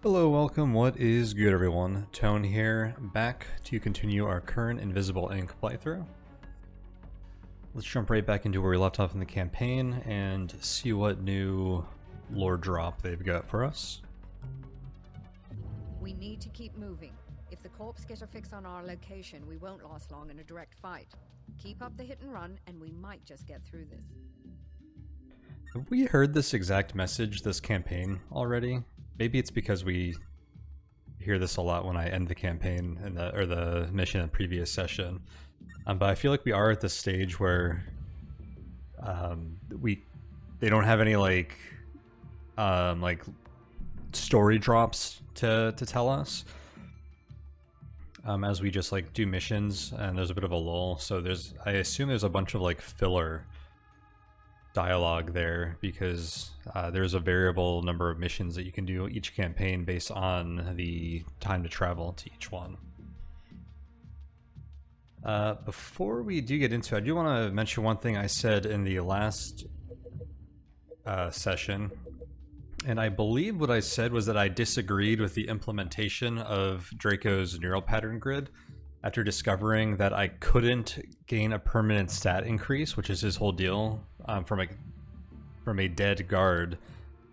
Hello, welcome. What is good, everyone? Tone here, back to continue our current Invisible Ink playthrough. Let's jump right back into where we left off in the campaign and see what new lore drop they've got for us. We need to keep moving. If the corpse get a fix on our location, we won't last long in a direct fight. Keep up the hit and run, and we might just get through this. Have we heard this exact message this campaign already? Maybe it's because we hear this a lot when I end the campaign in the mission in the previous session. But I feel like we are at this stage where they don't have any like story drops to tell us as we just like do missions, and there's a bit of a lull. So I assume there's a bunch of like filler dialogue there because there's a variable number of missions that you can do each campaign based on the time to travel to each one. Before we do get into it, I do want to mention one thing I said in the last session, and I believe what I said was that I disagreed with the implementation of Draco's neural pattern grid after discovering that I couldn't gain a permanent stat increase, which is his whole deal, from a dead guard,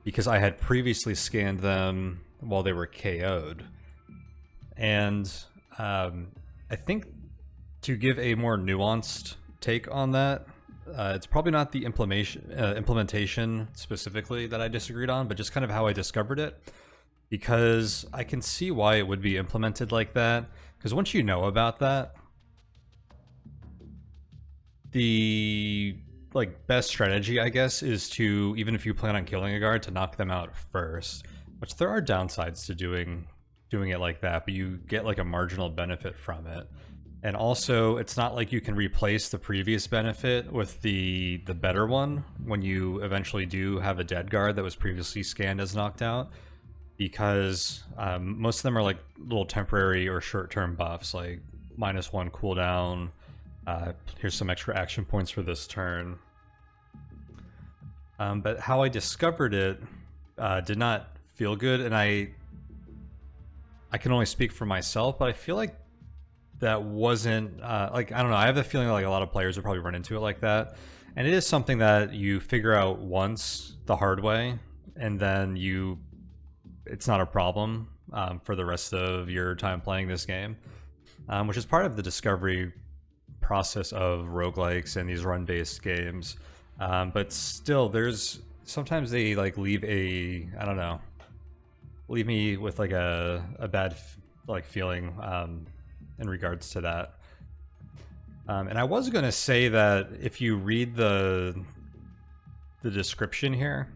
because I had previously scanned them while they were KO'd. And I think to give a more nuanced take on that, it's probably not the implementation specifically that I disagreed on, but just kind of how I discovered it, because I can see why it would be implemented like that. Because once you know about that, the best strategy, I guess, is to, even if you plan on killing a guard, to knock them out first. Which there are downsides to doing it like that, but you get like a marginal benefit from it. And also, it's not like you can replace the previous benefit with the better one when you eventually do have a dead guard that was previously scanned as knocked out, because most of them are like little temporary or short-term buffs, like -1 cooldown. Here's some extra action points for this turn. But how I discovered it did not feel good, and I can only speak for myself, but I feel like that wasn't I don't know, I have the feeling like a lot of players will probably run into it like that, and it is something that you figure out once the hard way, and then it's not a problem for the rest of your time playing this game, which is part of the discovery process of roguelikes and these run-based games. But still, sometimes they like leave me with like a bad feeling in regards to that. And I was gonna say that if you read the description here,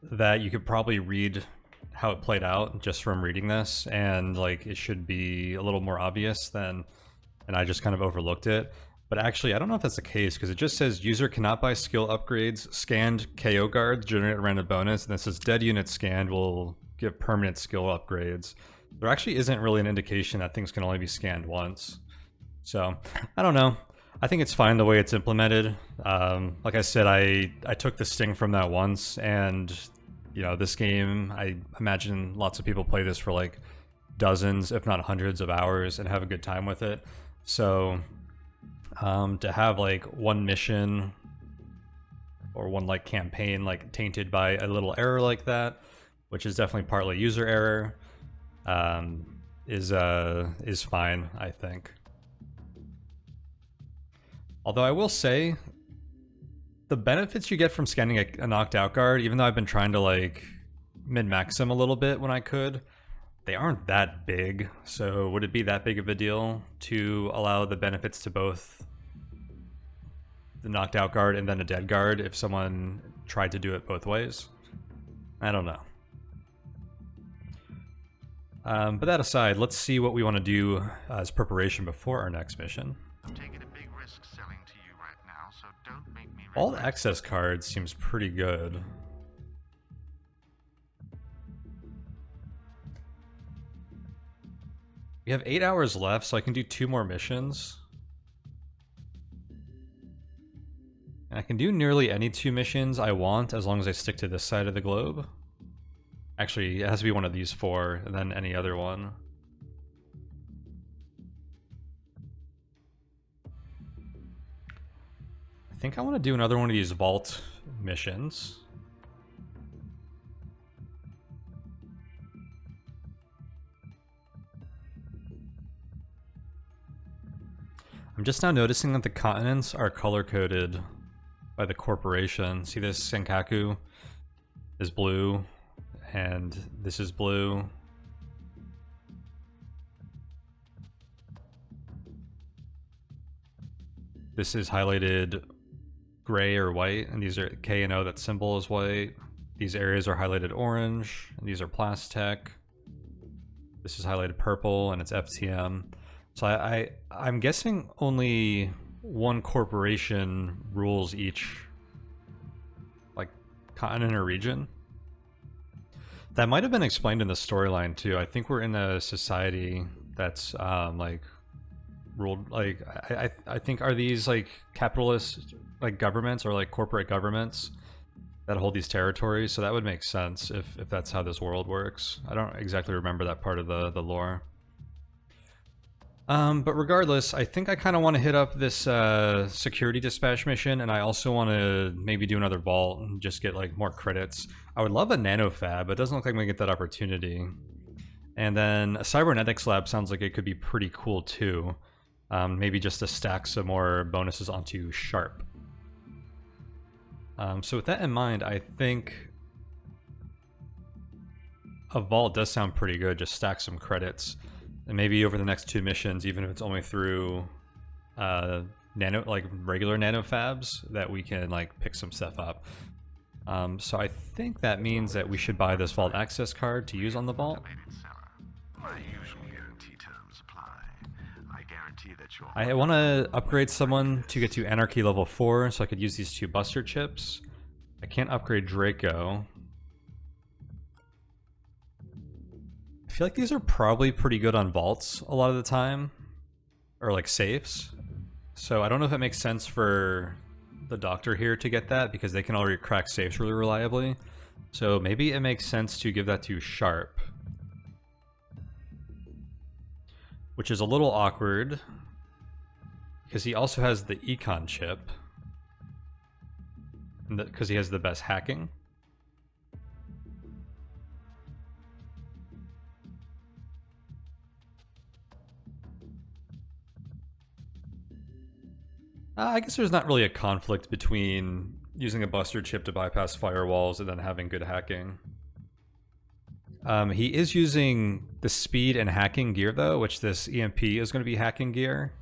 that you could probably read how it played out just from reading this, and like it should be a little more obvious than, and I just kind of overlooked it. But actually, I don't know if that's the case, because it just says user cannot buy skill upgrades. Scanned KO guards generate a random bonus, and this says dead units scanned will give permanent skill upgrades. There actually isn't really an indication that things can only be scanned once. So, I don't know. I think it's fine the way it's implemented. Like I said, I took the sting from that once, and you know, this game, I imagine lots of people play this for like dozens, if not hundreds of hours, and have a good time with it. So to have like one mission or one like campaign like tainted by a little error like that, which is definitely partly user error, is fine, I think. Although I will say, the benefits you get from scanning a knocked out guard, even though I've been trying to like min-max them a little bit when I could, they aren't that big. So would it be that big of a deal to allow the benefits to both the knocked out guard and then a dead guard if someone tried to do it both ways? I don't know. But that aside, let's see what we want to do as preparation before our next mission. I'm taking a big risk selling to you right now, so don't make me All regret. access cards seems pretty good. We have 8 hours left, so I can do 2 more missions. And I can do nearly any 2 missions I want, as long as I stick to this side of the globe. Actually, it has to be one of these 4, and then any other one. I think I want to do another one of these vault missions. I'm just now noticing that the continents are color-coded by the corporation. See this? Senkaku is blue, and this is blue. This is highlighted gray or white, and these are K and O, that symbol is white. These areas are highlighted orange, and these are Plastech. This is highlighted purple, and it's FTM. So I'm guessing only one corporation rules each, like, continent or region. That might have been explained in the storyline too. I think we're in a society that's like ruled, like, I think, are these like capitalist like governments or like corporate governments that hold these territories? So that would make sense if that's how this world works. I don't exactly remember that part of the lore. But regardless, I think I kind of want to hit up this security dispatch mission, and I also want to maybe do another vault and just get like more credits. I would love a nanofab, but it doesn't look like I'm gonna get that opportunity. And then a cybernetics lab sounds like it could be pretty cool too. Maybe just to stack some more bonuses onto Sharp. So with that in mind, I think a vault does sound pretty good. Just stack some credits. And maybe over the next 2 missions, even if it's only through regular nanofabs, that we can like pick some stuff up. So I think that means that we should buy this vault access card to use on the vault. My usual guarantee terms apply. I guarantee that your I want to upgrade someone to get to Anarchy level 4, so I could use these 2 Buster chips. I can't upgrade Draco. I feel like these are probably pretty good on vaults a lot of the time, or like safes. So I don't know if it makes sense for the doctor here to get that, because they can already crack safes really reliably. So maybe it makes sense to give that to Sharp, which is a little awkward because he also has the econ chip, because he has the best hacking. I guess there's not really a conflict between using a Buster chip to bypass firewalls and then having good hacking. He is using the speed and hacking gear though, which this EMP is going to be hacking gear.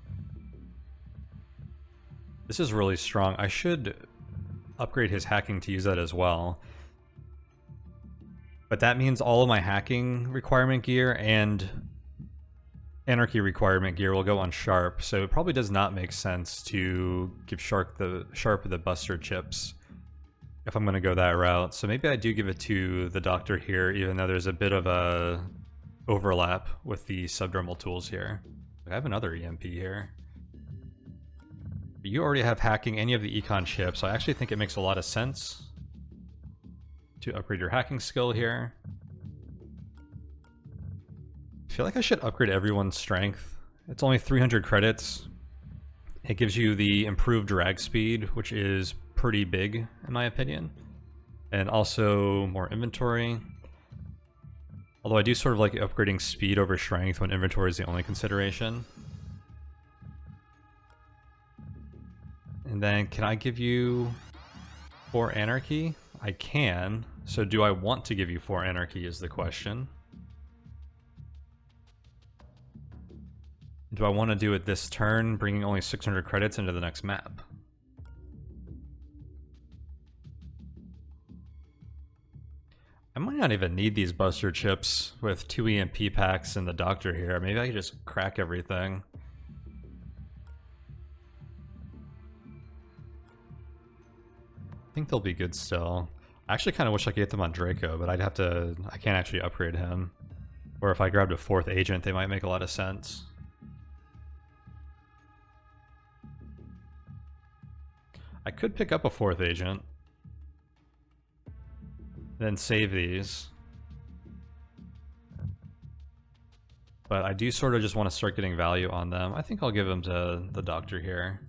This is really strong. I should upgrade his hacking to use that as well. But that means all of my hacking requirement gear and Anarchy requirement gear will go on Sharp, so it probably does not make sense to give Sharp the Buster chips if I'm going to go that route. So maybe I do give it to the doctor here, even though there's a bit of a overlap with the subdermal tools here. I have another EMP here. You already have hacking and you have the econ chip, so I actually think it makes a lot of sense to upgrade your hacking skill here. I feel like I should upgrade everyone's strength. It's only 300 credits. It gives you the improved drag speed, which is pretty big in my opinion. And also more inventory. Although I do sort of like upgrading speed over strength when inventory is the only consideration. And then can I give you 4 Anarchy? I can. So do I want to give you 4 Anarchy is the question. Do I want to do it this turn, bringing only 600 credits into the next map? I might not even need these Buster chips with 2 EMP packs and the doctor here. Maybe I could just crack everything. I think they'll be good still. I actually kind of wish I could get them on Draco, but I can't actually upgrade him. Or if I grabbed a 4th agent, they might make a lot of sense. I could pick up a 4th agent, then save these. But I do sort of just want to start getting value on them. I think I'll give them to the doctor here.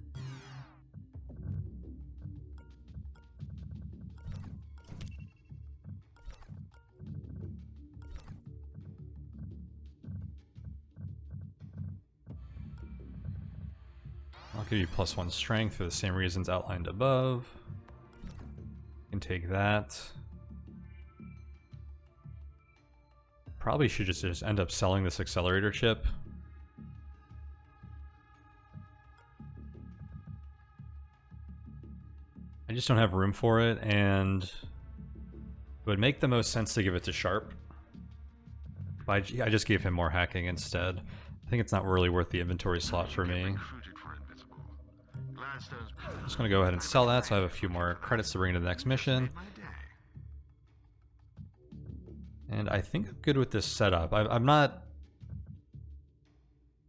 I'll give you +1 strength for the same reasons outlined above. You can take that. Probably should just end up selling this accelerator chip. I just don't have room for it, and it would make the most sense to give it to Sharp. I just gave him more hacking instead. I think it's not really worth the inventory slot for me. I'm just going to go ahead and sell that so I have a few more credits to bring to the next mission. And I think I'm good with this setup. I'm not...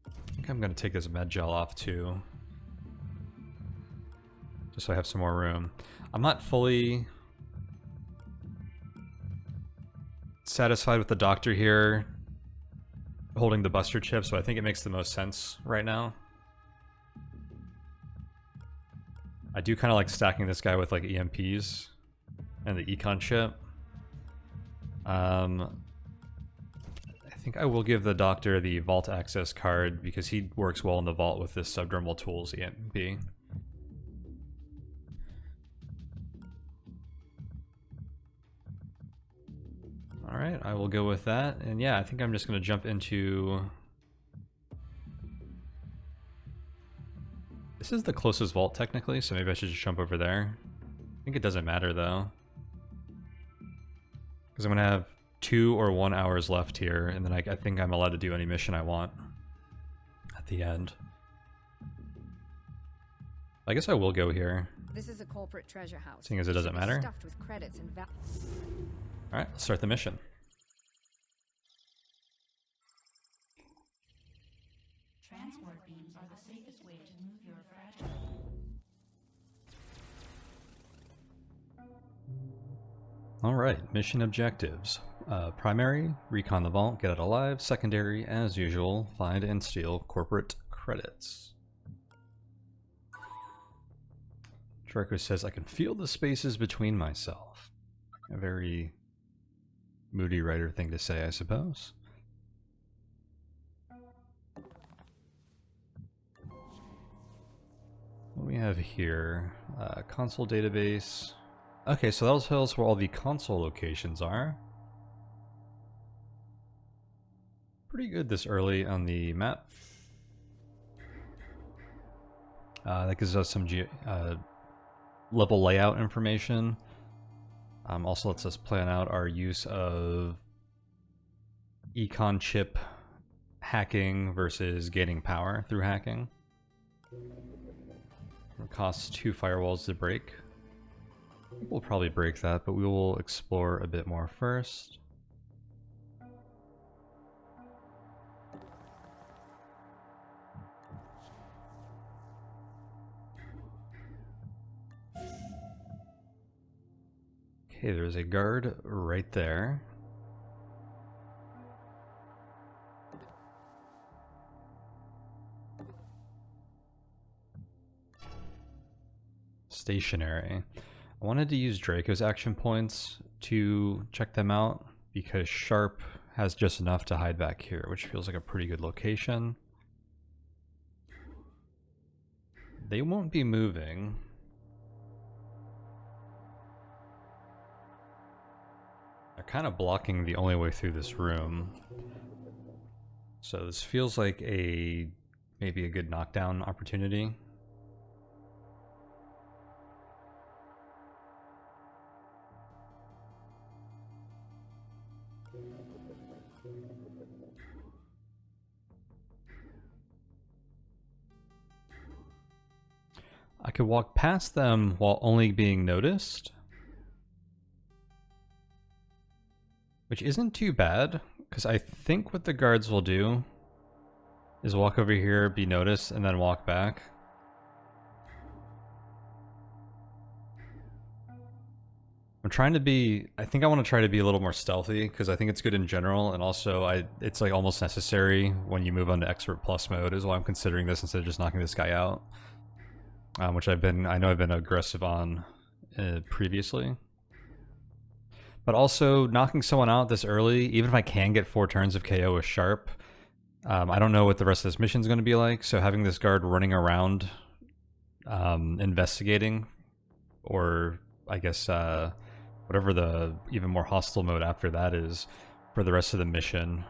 I think I'm going to take this med gel off too. Just so I have some more room. I'm not fully satisfied with the doctor here holding the buster chip, so I think it makes the most sense right now. I do kind of like stacking this guy with like EMPs and the econ chip. I think I will give the doctor the vault access card because he works well in the vault with this subdermal tools EMP. Alright, I will go with that. And yeah, I think I'm just going to jump into... This is the closest vault technically, so maybe I should just jump over there. I think it doesn't matter though. Because I'm going to have 2 or 1 hours left here, and then I think I'm allowed to do any mission I want at the end. I guess I will go here. This is a corporate treasure house. Seeing as it doesn't matter. Stuffed with credits and Alright, let's start the mission. Transport beams are the safest way to move your fragile. Alright, mission objectives. Primary, recon the vault, get it alive. Secondary, as usual, find and steal corporate credits. Draco says, I can feel the spaces between myself. A very moody writer thing to say, I suppose. What do we have here? Console database. Okay, so that'll tell us where all the console locations are. Pretty good this early on the map. That gives us some level layout information. Also lets us plan out our use of econ chip hacking versus gaining power through hacking. It costs 2 firewalls to break. We'll probably break that, but we will explore a bit more first. Okay, there's a guard right there. Stationary. I wanted to use Draco's action points to check them out because Sharp has just enough to hide back here, which feels like a pretty good location. They won't be moving. They're kind of blocking the only way through this room. So this feels like maybe a good knockdown opportunity. I could walk past them while only being noticed, which isn't too bad, because I think what the guards will do is walk over here, be noticed, and then walk back. I'm trying to be, I think I want to try to be a little more stealthy because I think it's good in general, and also it's like almost necessary when you move on to Expert Plus mode is why I'm considering this instead of just knocking this guy out. Which I know I've been aggressive on previously. But also, knocking someone out this early, even if I can get 4 turns of KO with Sharp, I don't know what the rest of this mission is going to be like, so having this guard running around investigating, or I guess whatever the even more hostile mode after that is for the rest of the mission,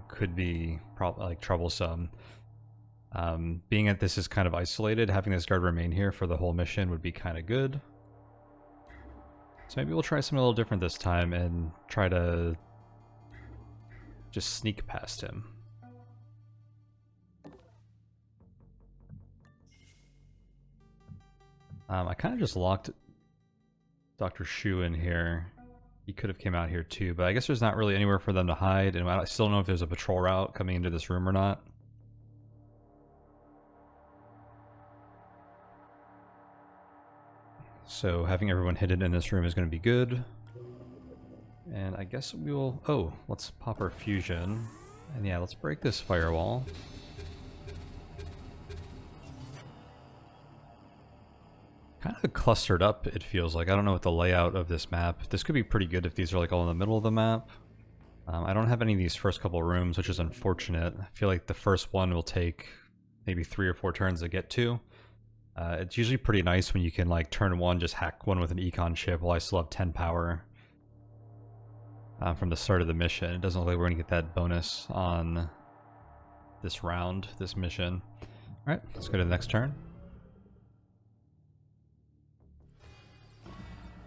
could be like troublesome. Being that this is kind of isolated, having this guard remain here for the whole mission would be kind of good. So maybe we'll try something a little different this time and try to just sneak past him. I kind of just locked Dr. Shu in here. He could have came out here too, but I guess there's not really anywhere for them to hide, and I still don't know if there's a patrol route coming into this room or not. So having everyone hidden in this room is going to be good. And I guess we will... Oh, let's pop our fusion. And yeah, let's break this firewall. Kind of clustered up, it feels like. I don't know what the layout of this map. This could be pretty good if these are like all in the middle of the map. I don't have any of these first couple rooms, which is unfortunate. I feel like the first one will take maybe 3 or 4 turns to get to. It's usually pretty nice when you can like turn one, just hack one with an econ chip while I still have 10 power from the start of the mission. It doesn't look like we're going to get that bonus on this round, this mission. Alright, let's go to the next turn.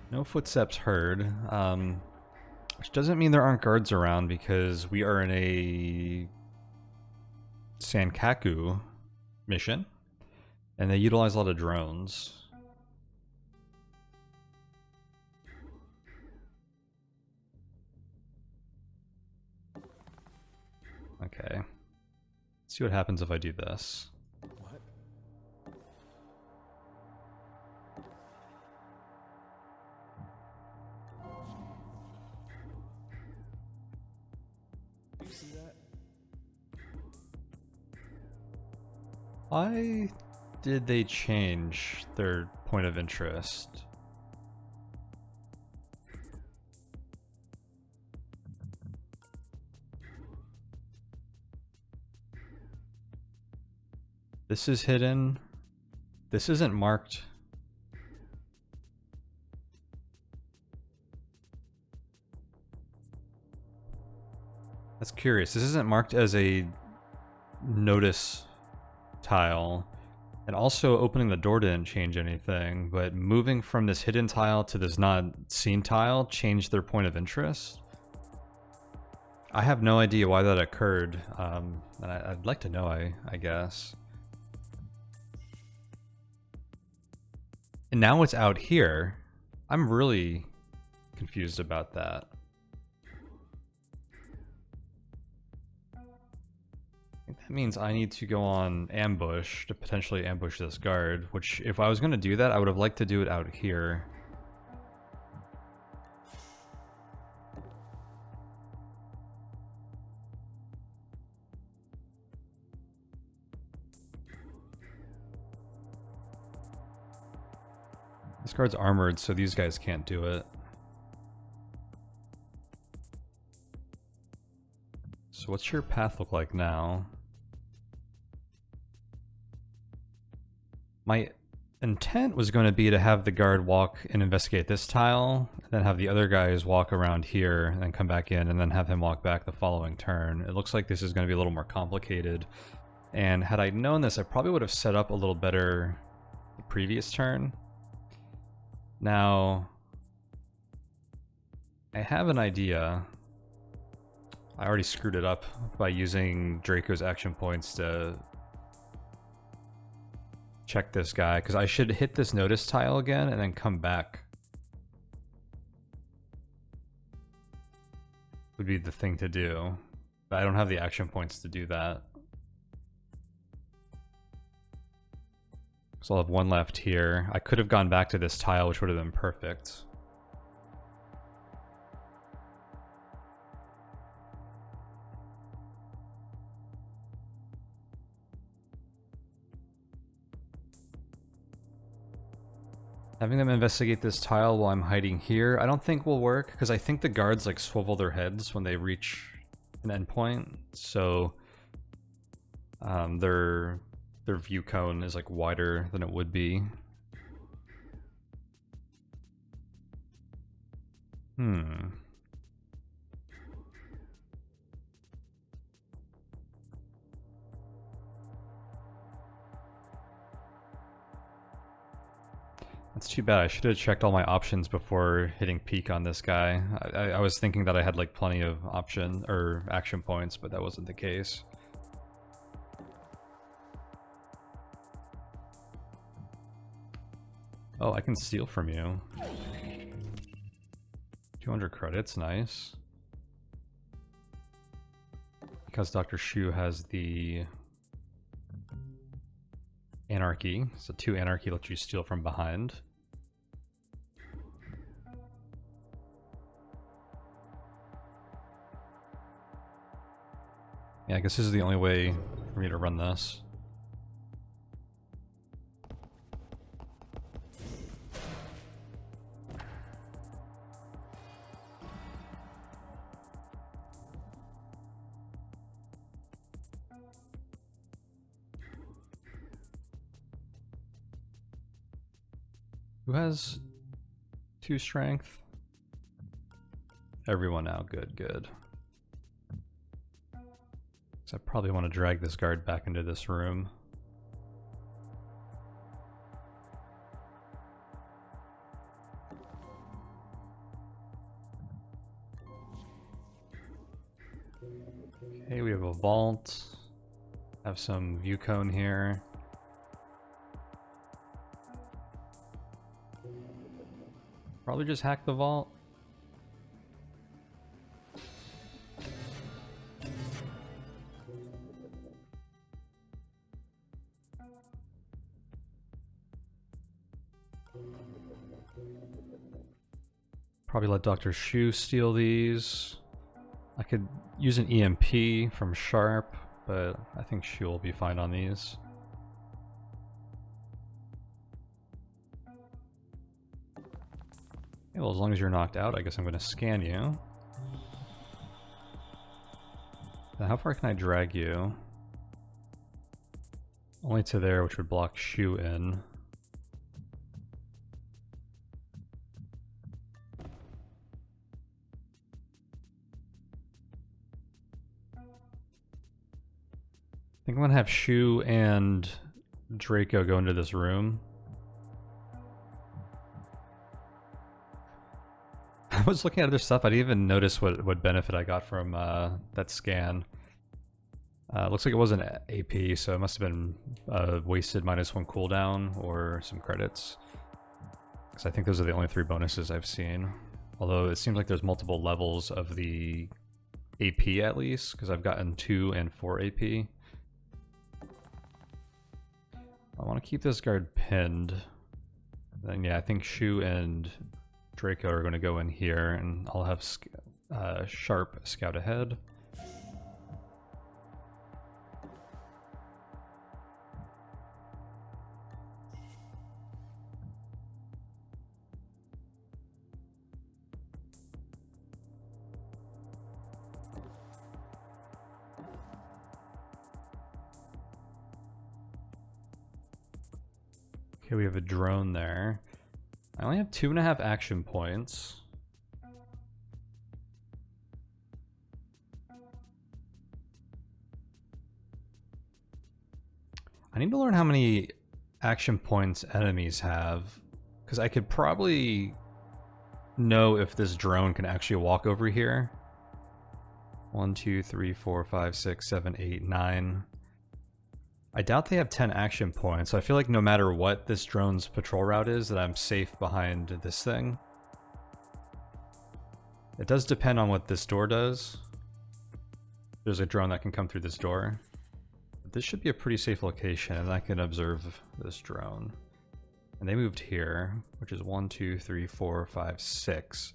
No footsteps heard, which doesn't mean there aren't guards around because we are in a Sankaku mission. And they utilize a lot of drones. Okay. Let's see what happens if I do this. What? You see that? Why did they change their point of interest? This is hidden. This isn't marked. That's curious. This isn't marked as a notice tile. And also opening the door didn't change anything, but moving from this hidden tile to this not seen tile changed their point of interest. I have no idea why that occurred, and I'd like to know, I guess. And now it's out here. I'm really confused about that. That means I need to go on ambush to potentially ambush this guard, which if I was going to do that, I would have liked to do it out here. This guard's armored, so these guys can't do it. So what's your path look like now? My intent was going to be to have the guard walk and investigate this tile, and then have the other guys walk around here, and then come back in, and then have him walk back the following turn. It looks like this is going to be a little more complicated, and had I known this, I probably would have set up a little better the previous turn. Now, I have an idea. I already screwed it up by using Draco's action points to check this guy, because I should hit this notice tile again and then come back. Would be the thing to do. But I don't have the action points to do that. So I'll have one left here. I could have gone back to this tile, which would have been perfect. Having them investigate this tile while I'm hiding here, I don't think will work, because I think the guards like swivel their heads when they reach an endpoint, so their view cone is like wider than it would be. That's too bad. I should have checked all my options before hitting peak on this guy. I was thinking that I had like plenty of option or action points, but that wasn't the case. Oh, I can steal from you. 200 credits, nice. Because Dr. Shu has the Anarchy, so 2 Anarchy lets you steal from behind. Yeah, I guess this is the only way for me to run this. Who has 2 strength? Everyone now. Good, good. So I probably want to drag this guard back into this room. Okay, we have a vault. Have some view cone here. Probably just hack the vault. Probably let Dr. Shu steal these. I could use an EMP from Sharp, but I think Shu will be fine on these. Okay, well, as long as you're knocked out, I guess I'm going to scan you. Now, how far can I drag you? Only to there, which would block Shu in. I think I'm gonna have Shu and Draco go into this room. I was looking at other stuff. I didn't even notice what benefit I got from that scan. Looks like it wasn't AP, so it must have been wasted -1 cooldown or some credits. Because I think those are the only 3 bonuses I've seen. Although it seems like there's multiple levels of the AP at least, because I've gotten 2 and 4 AP. I want to keep this guard pinned. Then yeah, I think Shu and Draco are going to go in here, and I'll have Sharp scout ahead. Okay, we have a drone there. I only have 2.5 action points. I need to learn how many action points enemies have, because I could probably know if this drone can actually walk over here. 1, 2, 3, 4, 5, 6, 7, 8, 9. I doubt they have 10 action points, so I feel like no matter what this drone's patrol route is, that I'm safe behind this thing. It does depend on what this door does. There's a drone that can come through this door. But this should be a pretty safe location, and I can observe this drone. And they moved here, which is 1, 2, 3, 4, 5, 6.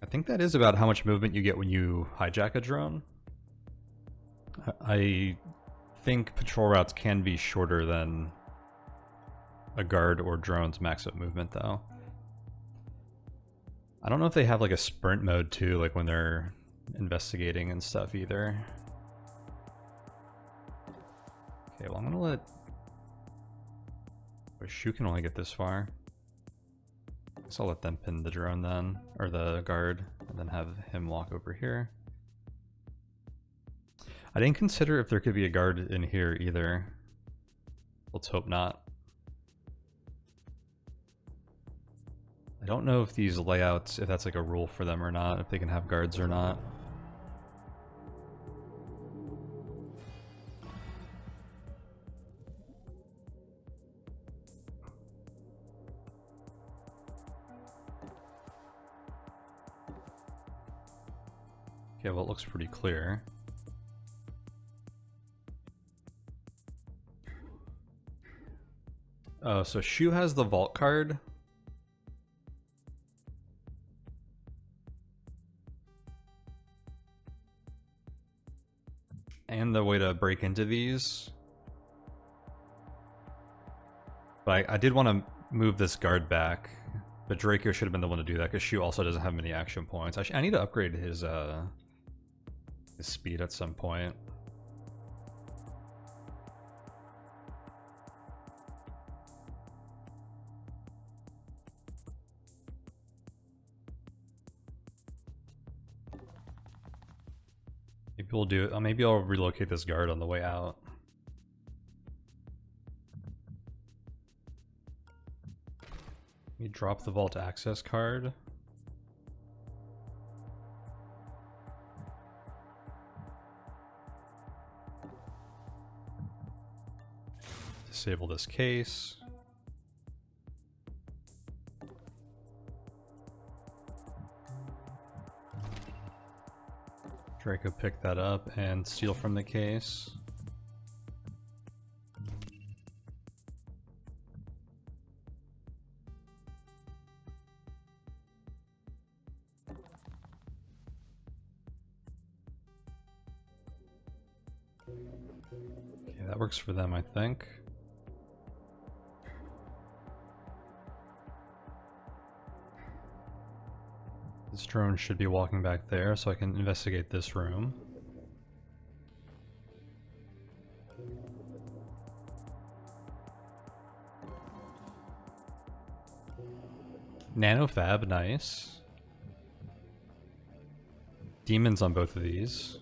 I think that is about how much movement you get when you hijack a drone. I think patrol routes can be shorter than a guard or drone's max up movement though. I don't know if they have like a sprint mode too, like when they're investigating and stuff either. Okay, well I'm gonna let... Wait, Shu can only get this far. So I'll let them pin the drone then, or the guard, and then have him walk over here. I didn't consider if there could be a guard in here either. Let's hope not. I don't know if these layouts, if that's like a rule for them or not, if they can have guards or not. Okay, well it looks pretty clear. Oh, so Shu has the vault card. And the way to break into these. But I did want to move this guard back. But Draco should have been the one to do that because Shu also doesn't have many action points. I need to upgrade his speed at some point. Maybe we'll do it. Maybe I'll relocate this guard on the way out. Let me drop the vault access card. Disable this case. Draco pick that up and steal from the case. Okay, that works for them, I think. This drone should be walking back there, so I can investigate this room. Nanofab, nice. Demons on both of these.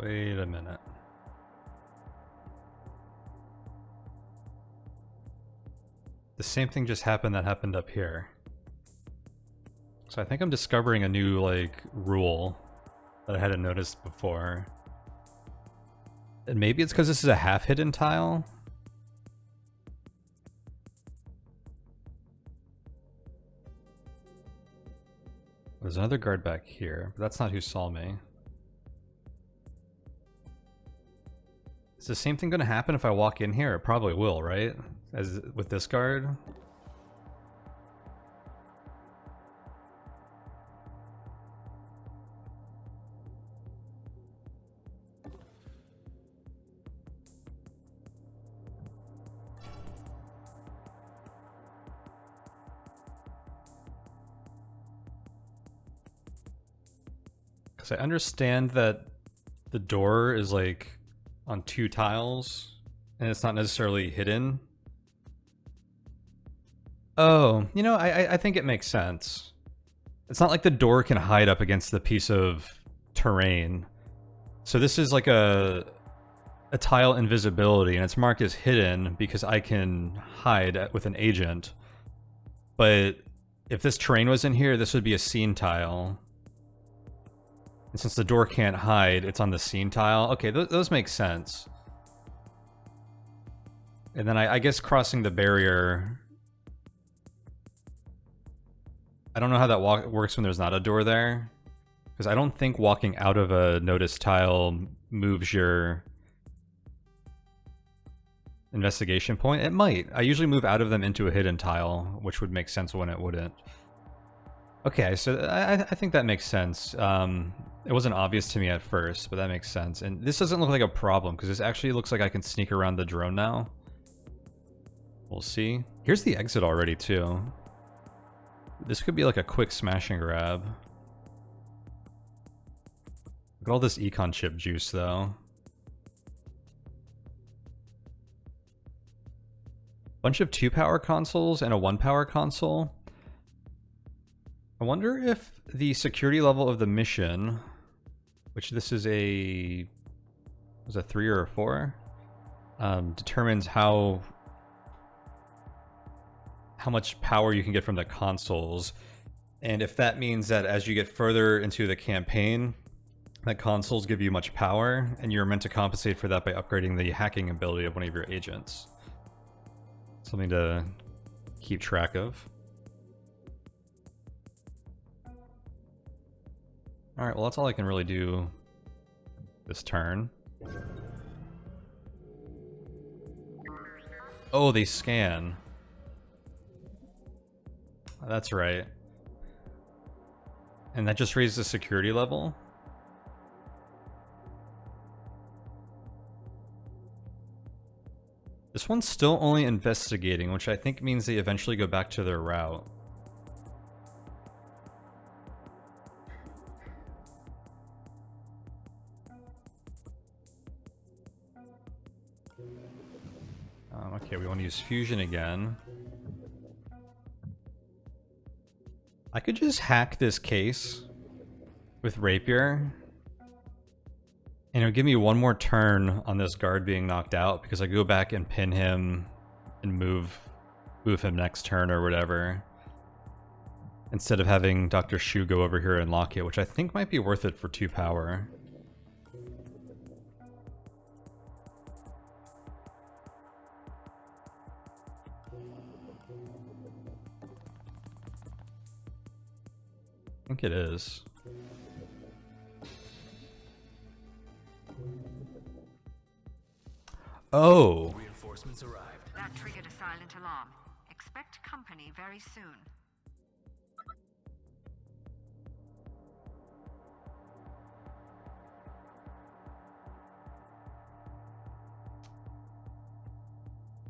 Wait a minute. The same thing just happened that happened up here. So I think I'm discovering a new, like, rule that I hadn't noticed before. And maybe it's because this is a half-hidden tile? There's another guard back here, but that's not who saw me. Is the same thing going to happen if I walk in here? It probably will, right? As with this guard? Because I understand that the door is like on 2 tiles, and it's not necessarily hidden. Oh, you know, I think it makes sense. It's not like the door can hide up against the piece of terrain. So this is like a tile invisibility, and it's marked as hidden because I can hide with an agent. But if this terrain was in here, this would be a scene tile. And since the door can't hide, it's on the scene tile. Okay, those make sense. And then I guess crossing the barrier... I don't know how that works when there's not a door there. Because I don't think walking out of a notice tile moves your investigation point? It might. I usually move out of them into a hidden tile, which would make sense when it wouldn't. Okay, so I think that makes sense. It wasn't obvious to me at first, but that makes sense. And this doesn't look like a problem, because this actually looks like I can sneak around the drone now. We'll see. Here's the exit already, too. This could be like a quick smash and grab. Look at all this econ chip juice, though. Bunch of 2-power consoles and a 1-power console. I wonder if the security level of the mission, which this is a 3 or a 4, determines how much power you can get from the consoles. And if that means that as you get further into the campaign, that consoles give you much power, and you're meant to compensate for that by upgrading the hacking ability of one of your agents. Something to keep track of. Alright, well that's all I can really do this turn. Oh, they scan. That's right. And that just raised the security level? This one's still only investigating, which I think means they eventually go back to their route. Okay, we want to use fusion again. I could just hack this case with rapier, and it'll give me one more turn on this guard being knocked out, because I go back and pin him and move him next turn or whatever, instead of having Dr. Shu go over here and lock it, which I think might be worth it for 2 power. I think it is. Oh. Reinforcements arrived. That triggered a silent alarm. Expect company very soon.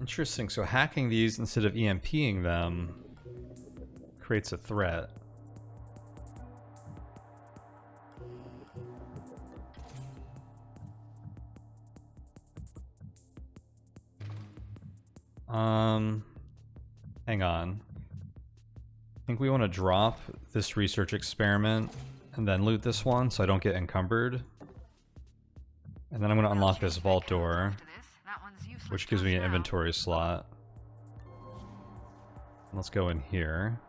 Interesting. So hacking these instead of EMPing them creates a threat. Hang on. I think we want to drop this research experiment and then loot this one so I don't get encumbered. And then I'm going to unlock this vault door, which gives me an inventory slot. Let's go in here.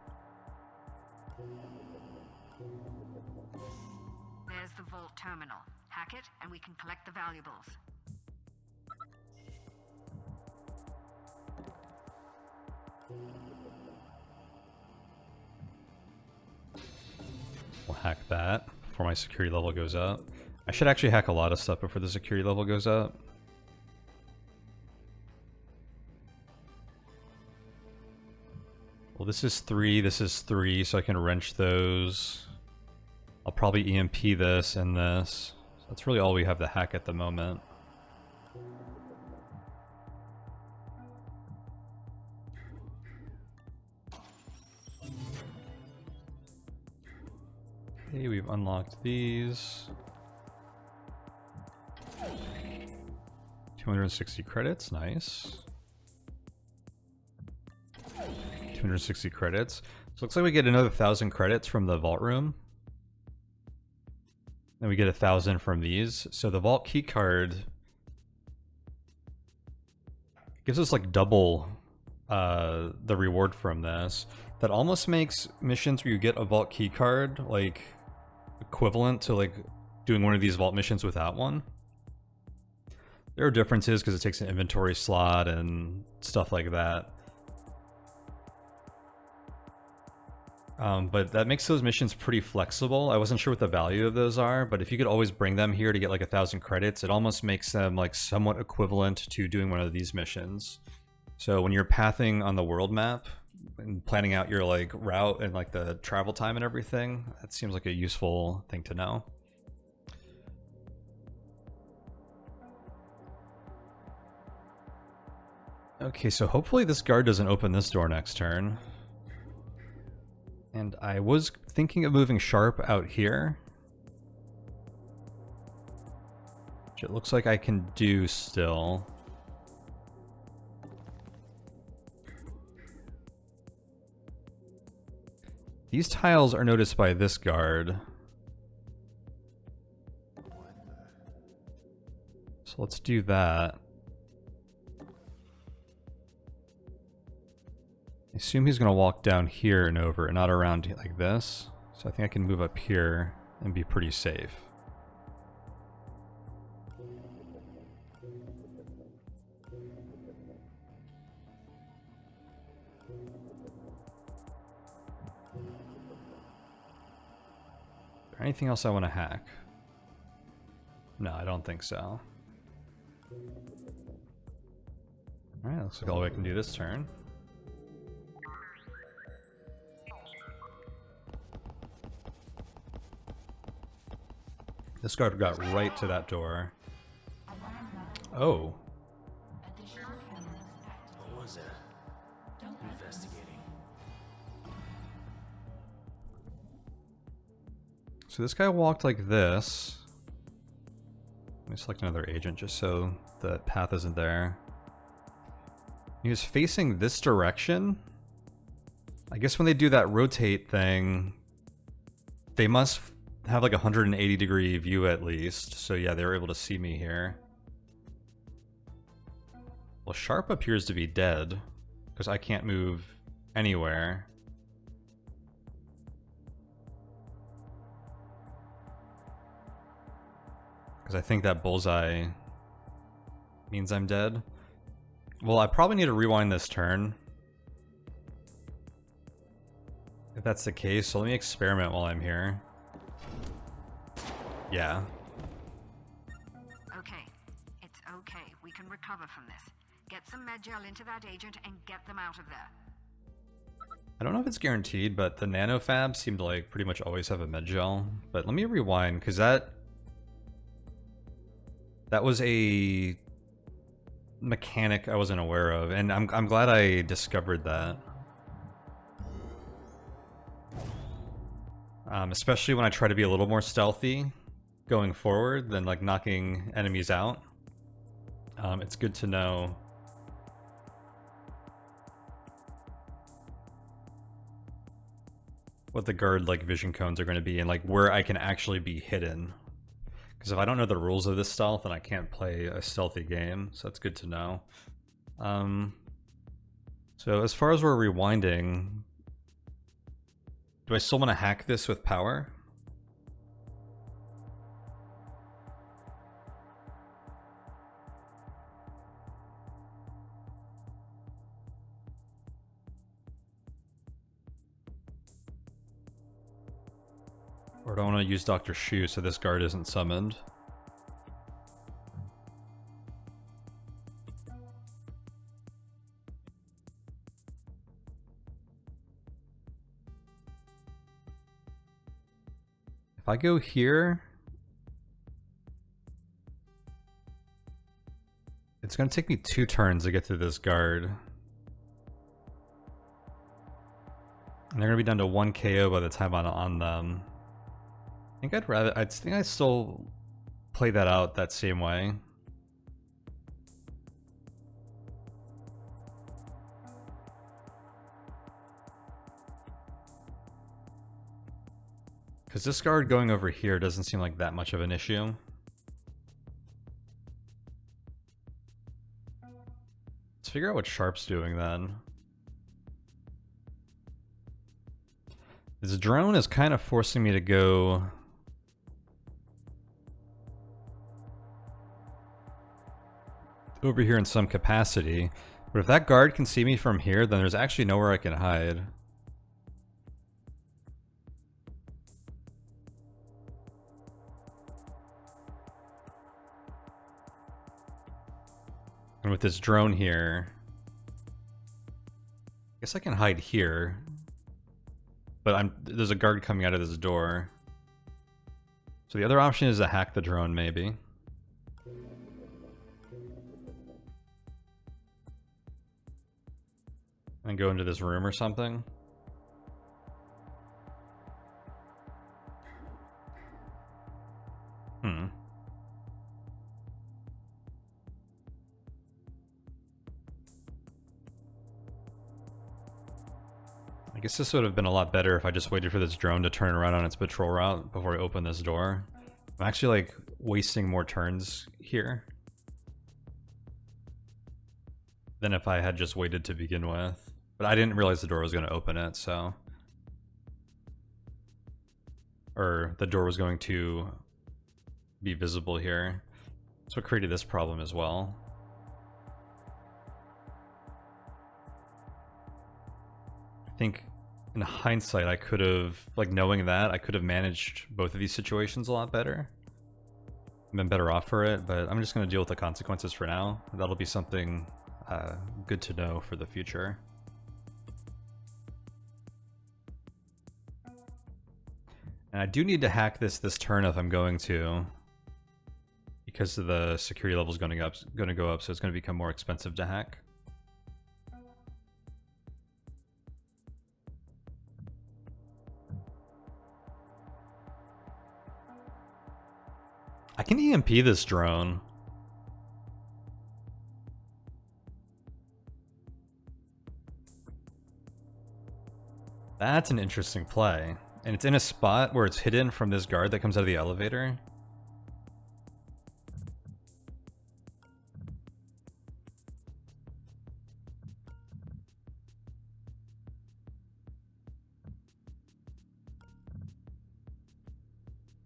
There's the vault terminal. Hack it and we can collect the valuables. We'll hack that before my security level goes up. I should actually hack a lot of stuff before the security level goes up. Well, this is 3, so I can wrench those. I'll probably EMP this and this. So that's really all we have to hack at the moment. Okay, we've unlocked these. 260 credits, nice. 260 credits. So it looks like we get another 1,000 credits from the vault room. Then we get 1,000 from these. So the vault keycard gives us like double the reward from this. That almost makes missions where you get a vault keycard like equivalent to like doing one of these vault missions without one. There are differences because it takes an inventory slot and stuff like that. But that makes those missions pretty flexible. I wasn't sure what the value of those are, but if you could always bring them here to get like 1,000 credits, it almost makes them like somewhat equivalent to doing one of these missions. So when you're pathing on the world map and planning out your like route and like the travel time and everything, that seems like a useful thing to know. Okay, so hopefully this guard doesn't open this door next turn. And I was thinking of moving Sharp out here, which it looks like I can do still. These tiles are noticed by this guard. So let's do that. I assume he's going to walk down here and over and not around like this. So I think I can move up here and be pretty safe. Is there anything else I want to hack? No, I don't think so. Alright, looks like all I can do this turn. This guard got right to that door. Oh. What was that? Investigating. So this guy walked like this. Let me select another agent just so the path isn't there. He was facing this direction. I guess when they do that rotate thing, they must have like a 180-degree view at least. So yeah, they were able to see me here. Well, Sharp appears to be dead because I can't move anywhere. Because I think that bullseye means I'm dead. Well, I probably need to rewind this turn, if that's the case. So let me experiment while I'm here. Yeah. Okay, it's okay. We can recover from this. Get some med gel into that agent and get them out of there. I don't know if it's guaranteed, but the nanofabs seem to like pretty much always have a med gel. But let me rewind, because that was a mechanic I wasn't aware of, and I'm glad I discovered that. Especially when I try to be a little more stealthy going forward than like knocking enemies out. It's good to know what the guard like vision cones are going to be and like where I can actually be hidden. Because if I don't know the rules of this stealth, then I can't play a stealthy game. So that's good to know. So as far as we're rewinding, do I still want to hack this with power? Or do I want to use Dr. Shu so this guard isn't summoned? If I go here, it's going to take me 2 turns to get to this guard. And they're going to be down to 1 KO by the time I'm on them. I think I'd still play that out that same way. Because this guard going over here doesn't seem like that much of an issue. Let's figure out what Sharp's doing then. This drone is kind of forcing me to go over here in some capacity. But if that guard can see me from here, then there's actually nowhere I can hide. And with this drone here, I guess I can hide here. But there's a guard coming out of this door. So the other option is to hack the drone, maybe. And go into this room or something. I guess this would have been a lot better if I just waited for this drone to turn around on its patrol route before I open this door. I'm actually like wasting more turns here than if I had just waited to begin with. But I didn't realize the door was going to open it, so... Or the door was going to be visible here. That's what created this problem as well. I think in hindsight I could have, like knowing that, I could have managed both of these situations a lot better. I've been better off for it, but I'm just going to deal with the consequences for now. That'll be something good to know for the future. And I do need to hack this turn if I'm going to, because the security level is going to go up, so it's going to become more expensive to hack. I can EMP this drone. That's an interesting play. And it's in a spot where it's hidden from this guard that comes out of the elevator.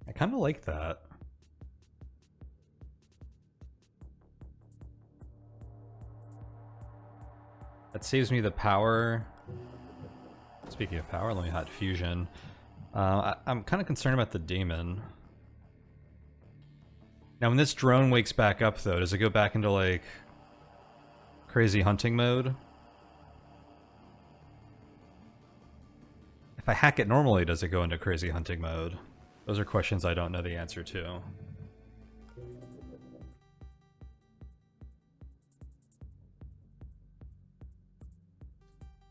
I kind of like that. That saves me the power. Speaking of power, let me hot fusion. I'm kind of concerned about the demon. Now when this drone wakes back up though, does it go back into like crazy hunting mode? If I hack it normally, does it go into crazy hunting mode? Those are questions I don't know the answer to.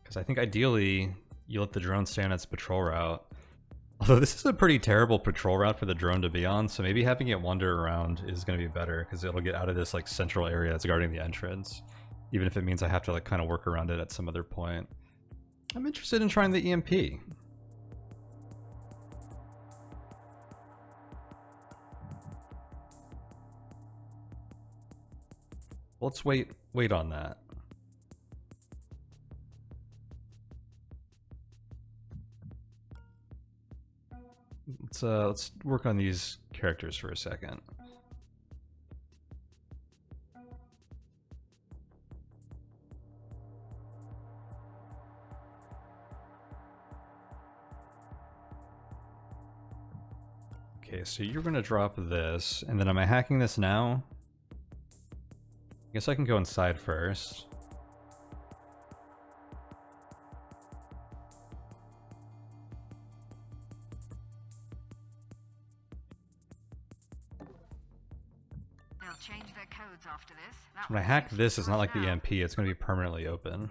Because I think ideally you let the drone stay on its patrol route. Although this is a pretty terrible patrol route for the drone to be on, so maybe having it wander around is going to be better, because it'll get out of this like central area that's guarding the entrance, even if it means I have to like kind of work around it at some other point. I'm interested in trying the EMP. Let's wait on that. Let's work on these characters for a second. Okay, so you're gonna drop this, and then am I hacking this now? I guess I can go inside first. Change their codes after this. When I hack this, it's not like the EMP, it's going to be permanently open.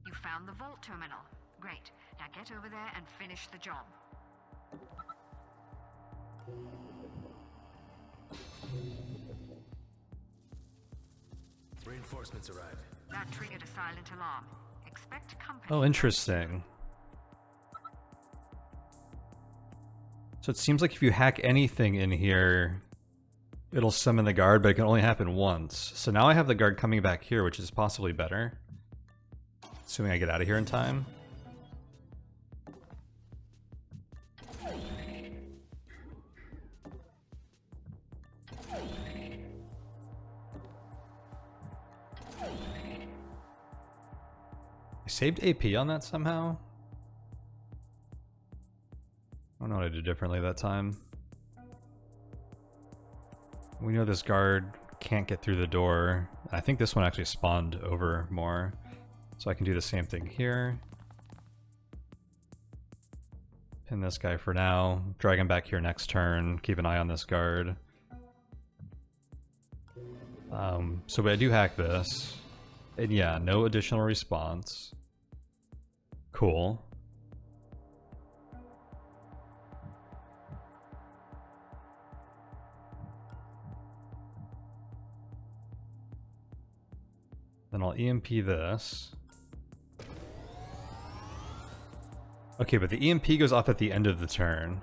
You found the vault terminal. Great. Now get over there and finish the job. Reinforcements arrived. That triggered a silent alarm. Expect company. Oh, interesting. So it seems like if you hack anything in here, it'll summon the guard, but it can only happen once. So now I have the guard coming back here, which is possibly better. Assuming I get out of here in time. I saved AP on that somehow? I don't know what I did differently that time. We know this guard can't get through the door. I think this one actually spawned over more. So I can do the same thing here. Pin this guy for now. Drag him back here next turn. Keep an eye on this guard. So I do hack this. And yeah, no additional response. Cool. Then I'll EMP this. Okay, but the EMP goes off at the end of the turn.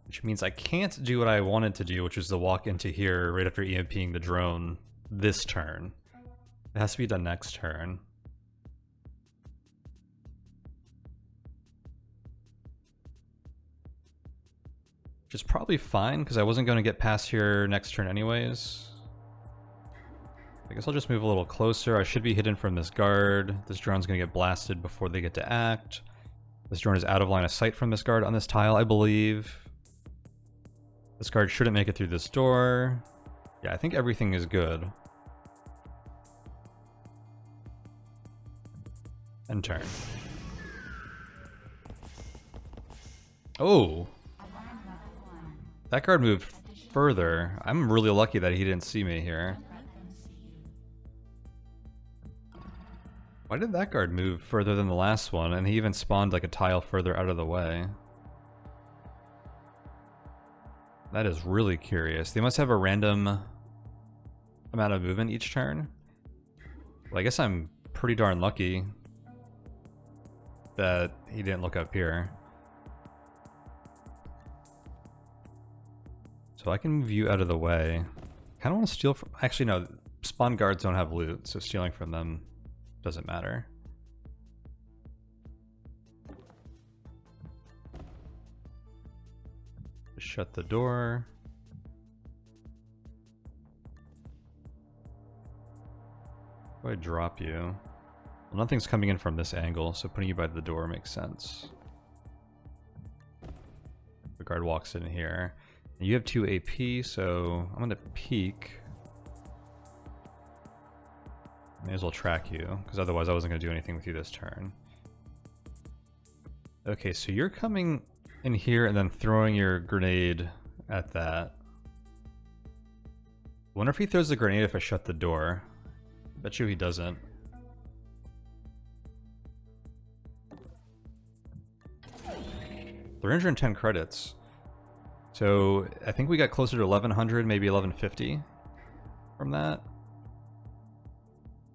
Which means I can't do what I wanted to do, which is to walk into here right after EMPing the drone this turn. It has to be done next turn. Which is probably fine, because I wasn't going to get past here next turn anyways. I guess I'll just move a little closer. I should be hidden from this guard. This drone's going to get blasted before they get to act. This drone is out of line of sight from this guard on this tile, I believe. This guard shouldn't make it through this door. Yeah, I think everything is good. End turn. Oh! That guard moved further. I'm really lucky that he didn't see me here. Why did that guard move further than the last one? And he even spawned like a tile further out of the way. That is really curious. They must have a random amount of movement each turn. Well, I guess I'm pretty darn lucky that he didn't look up here. So I can move you out of the way. Kind of want to steal from... Actually, no. Spawn guards don't have loot, so stealing from them doesn't matter. Just shut the door. How do I drop you? Well, nothing's coming in from this angle, so putting you by the door makes sense. The guard walks in here. And you have 2 AP, so I'm gonna peek. May as well track you, because otherwise I wasn't going to do anything with you this turn. Okay, so you're coming in here and then throwing your grenade at that. I wonder if he throws the grenade if I shut the door. Bet you he doesn't. $310 credits. So I think we got closer to 1100, maybe 1150 from that.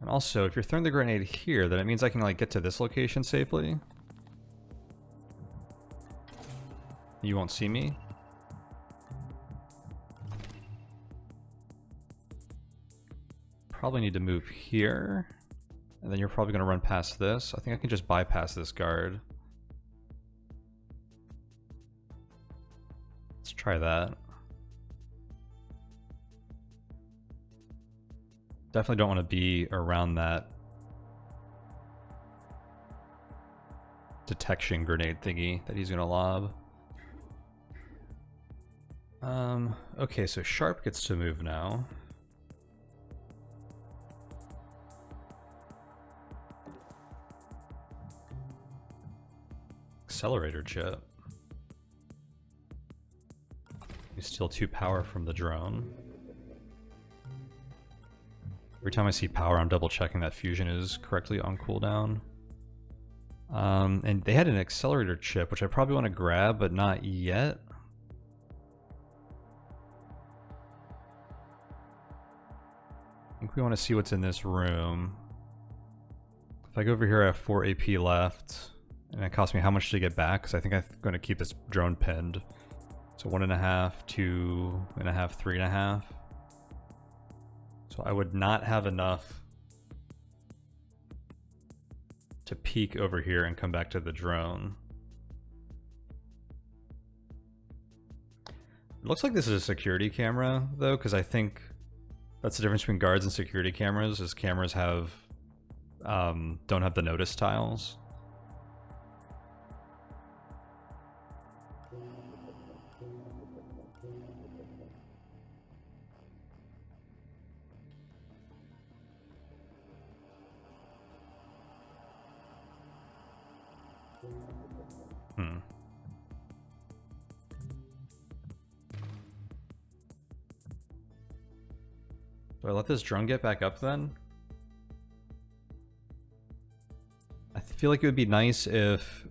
And also, if you're throwing the grenade here, then it means I can like get to this location safely. You won't see me. Probably need to move here. And then you're probably going to run past this. I think I can just bypass this guard. Let's try that. Definitely don't want to be around that detection grenade thingy that he's going to lob. Okay, so Sharp gets to move now. Accelerator chip. You steal 2 power from the drone. Every time I see power, I'm double checking that fusion is correctly on cooldown. And they had an accelerator chip, which I probably want to grab, but not yet. I think we want to see what's in this room. If I go over here, I have 4 AP left. And it costs me how much to get back? Because I think I'm going to keep this drone pinned. So 1.5, 2.5, 3.5. So I would not have enough to peek over here and come back to the drone. It looks like this is a security camera, though, because I think that's the difference between guards and security cameras, is cameras have don't have the notice tiles. Hmm. Do I let this drone get back up then? I feel like it would be nice if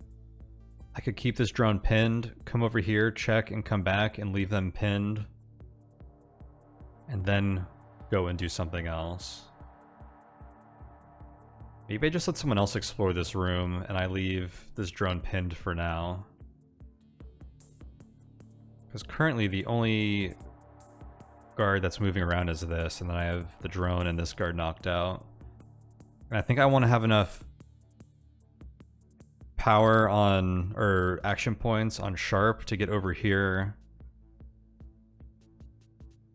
I could keep this drone pinned, come over here, check, and come back and leave them pinned. And then go and do something else. Maybe I just let someone else explore this room and I leave this drone pinned for now. Because currently the only guard that's moving around is this, and then I have the drone and this guard knocked out. And I think I want to have enough power on, or action points on Sharp to get over here.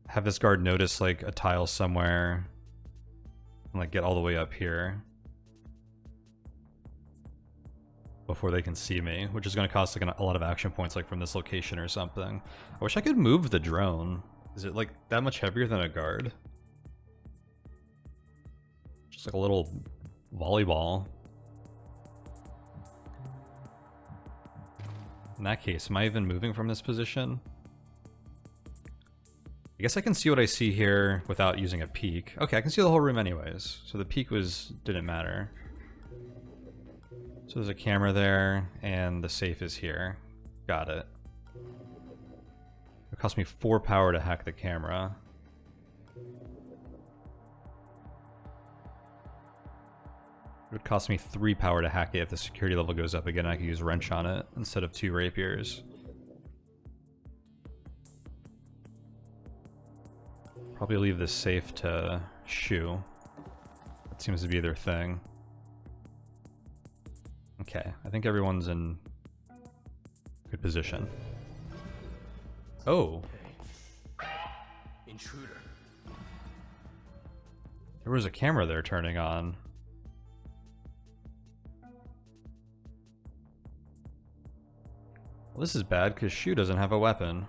Have this guard notice like a tile somewhere and like get all the way up here before they can see me, which is going to cost like a lot of action points, like from this location or something. I wish I could move the drone. Is it like that much heavier than a guard? Just like a little volleyball. In that case, am I even moving from this position? I guess I can see what I see here without using a peek. Okay, I can see the whole room anyways. So the peek didn't matter. So there's a camera there, and the safe is here. Got it. It cost me 4 power to hack the camera. It would cost me 3 power to hack it if the security level goes up again. I could use wrench on it instead of 2 rapiers. Probably leave this safe to Shu. That seems to be their thing. Okay, I think everyone's in good position. Oh! Hey. Intruder. There was a camera there turning on. Well, this is bad because Shu doesn't have a weapon.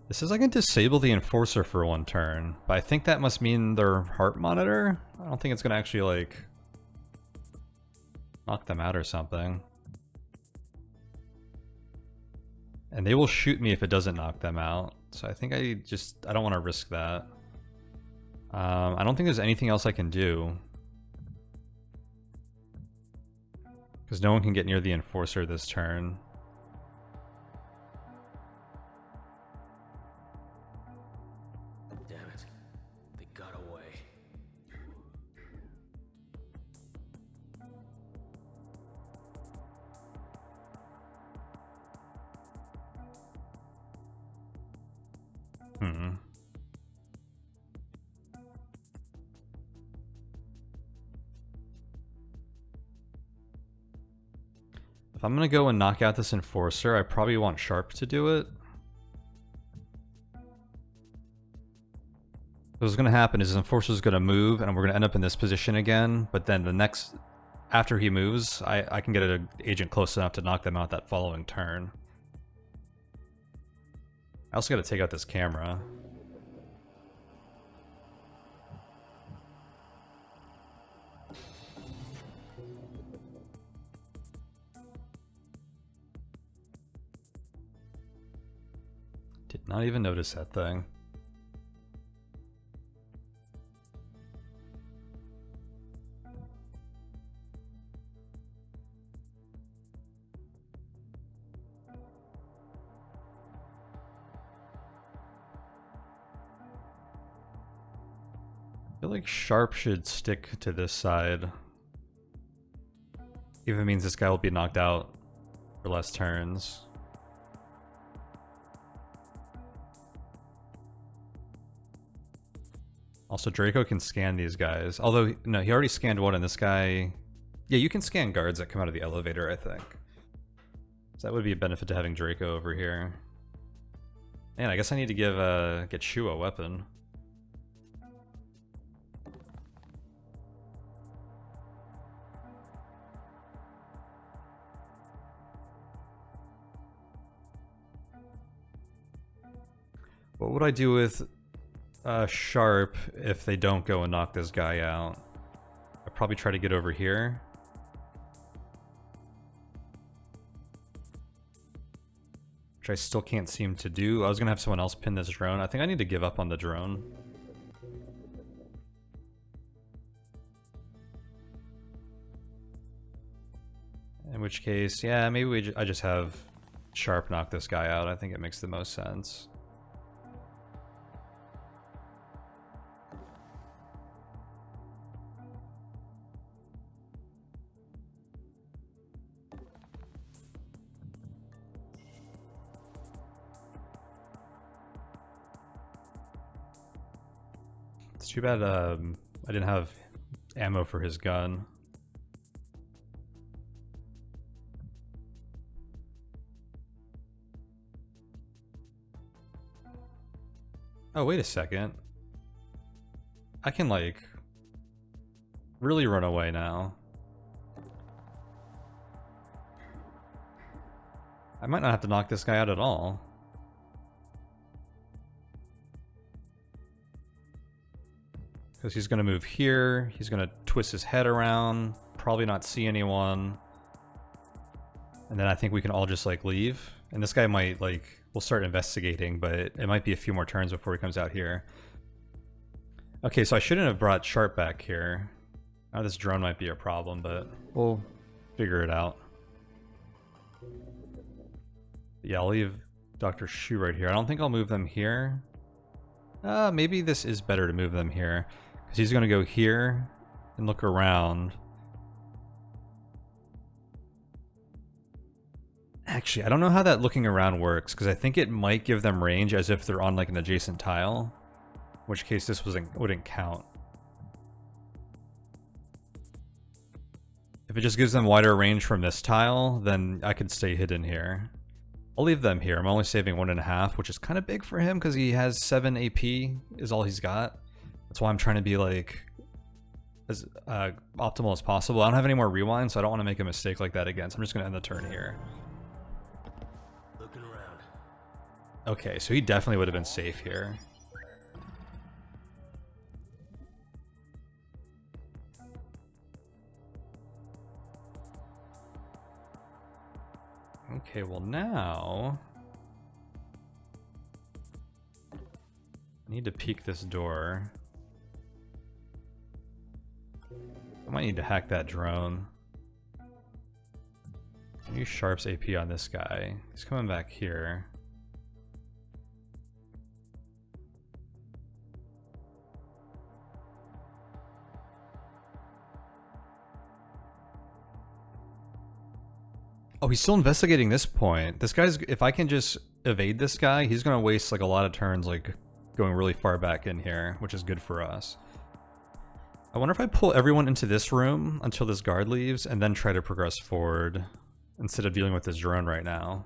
This says I can disable the enforcer for 1 turn, but I think that must mean their heart monitor? I don't think it's gonna actually, like, knock them out or something. And they will shoot me if it doesn't knock them out, so I think I don't want to risk that. I don't think there's anything else I can do. Because no one can get near the enforcer this turn. If I'm gonna go and knock out this enforcer, I probably want Sharp to do it. What's gonna happen is this enforcer's gonna move and we're gonna end up in this position again, but then the next, after he moves, I can get an agent close enough to knock them out that following turn. I also gotta take out this camera. Did not even notice that thing. I feel like Sharp should stick to this side. Even means this guy will be knocked out for less turns. Also, Draco can scan these guys. Although, no, he already scanned one, and this guy... Yeah, you can scan guards that come out of the elevator, I think. So that would be a benefit to having Draco over here. Man, I guess I need to get Shu a weapon. What would I do with Sharp if they don't go and knock this guy out? I'd probably try to get over here. Which I still can't seem to do. I was gonna have someone else pin this drone. I think I need to give up on the drone. In which case, yeah, maybe I just have Sharp knock this guy out. I think it makes the most sense. It's too bad I didn't have ammo for his gun. Oh, wait a second. I can, like, really run away now. I might not have to knock this guy out at all. Because he's going to move here, he's going to twist his head around, probably not see anyone. And then I think we can all just, like, leave. And this guy might, like, we'll start investigating, but it might be a few more turns before he comes out here. Okay, so I shouldn't have brought Sharp back here. Now this drone might be a problem, but we'll figure it out. Yeah, I'll leave Dr. Shu right here. I don't think I'll move them here. Maybe this is better to move them here. Because he's going to go here and look around. Actually, I don't know how that looking around works, because I think it might give them range as if they're on like an adjacent tile. In which case this wouldn't count. If it just gives them wider range from this tile, then I could stay hidden here. I'll leave them here. I'm only saving 1.5, which is kind of big for him because he has 7 AP is all he's got. That's why I'm trying to be like as optimal as possible. I don't have any more rewind, so I don't want to make a mistake like that again. So I'm just going to end the turn here. Looking around. Okay, so he definitely would have been safe here. Okay, well now I need to peek this door. I might need to hack that drone. Use Sharp's AP on this guy. He's coming back here. Oh, he's still investigating this point. This guy's, if I can just evade this guy, he's gonna waste like a lot of turns like going really far back in here, which is good for us. I wonder if I pull everyone into this room until this guard leaves and then try to progress forward instead of dealing with this drone right now.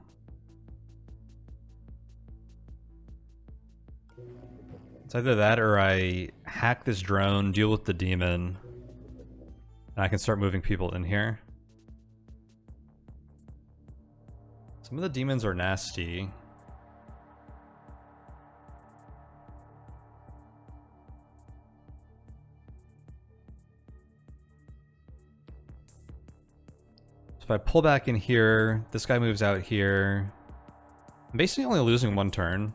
It's either that or I hack this drone, deal with the demon, and I can start moving people in here. Some of the demons are nasty. So if I pull back in here, this guy moves out here. I'm basically only losing 1 turn.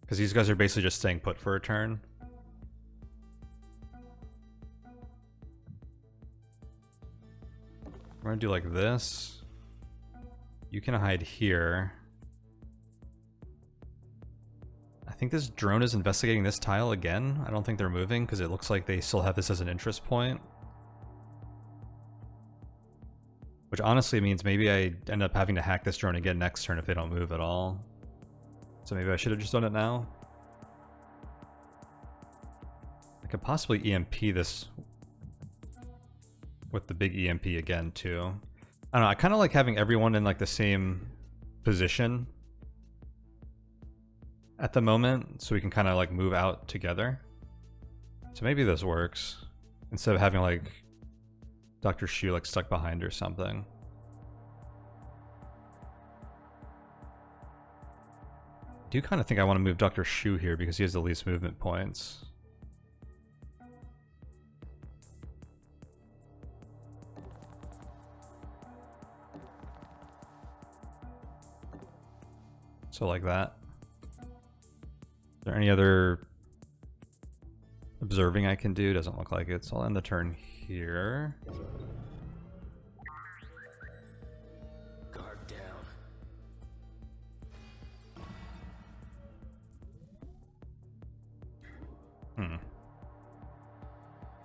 Because these guys are basically just staying put for a turn. We're gonna do like this. You can hide here. I think this drone is investigating this tile again. I don't think they're moving because it looks like they still have this as an interest point. Which honestly means maybe I end up having to hack this drone again next turn if they don't move at all. So maybe I should have just done it now. I could possibly EMP this with the big EMP again too. I don't know, I kind of like having everyone in like the same position at the moment so we can kind of like move out together. So maybe this works instead of having like Dr. Shu like stuck behind or something. do kind of think I want to move Dr. Shu here because he has the least movement points. So like that. Is there any other observing I can do? Doesn't look like it, so I'll end the turn here. Guard down.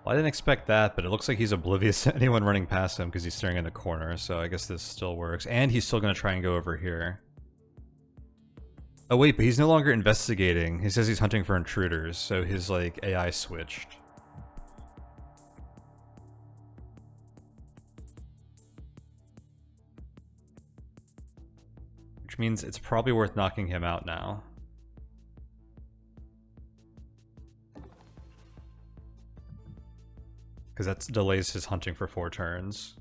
Well, I didn't expect that, but it looks like he's oblivious to anyone running past him because he's staring in the corner, so I guess this still works. And he's still going to try and go over here. Oh wait, but he's no longer investigating. He says he's hunting for intruders, so his, like, AI switched. Which means it's probably worth knocking him out now. Because that delays his hunting for 4 turns.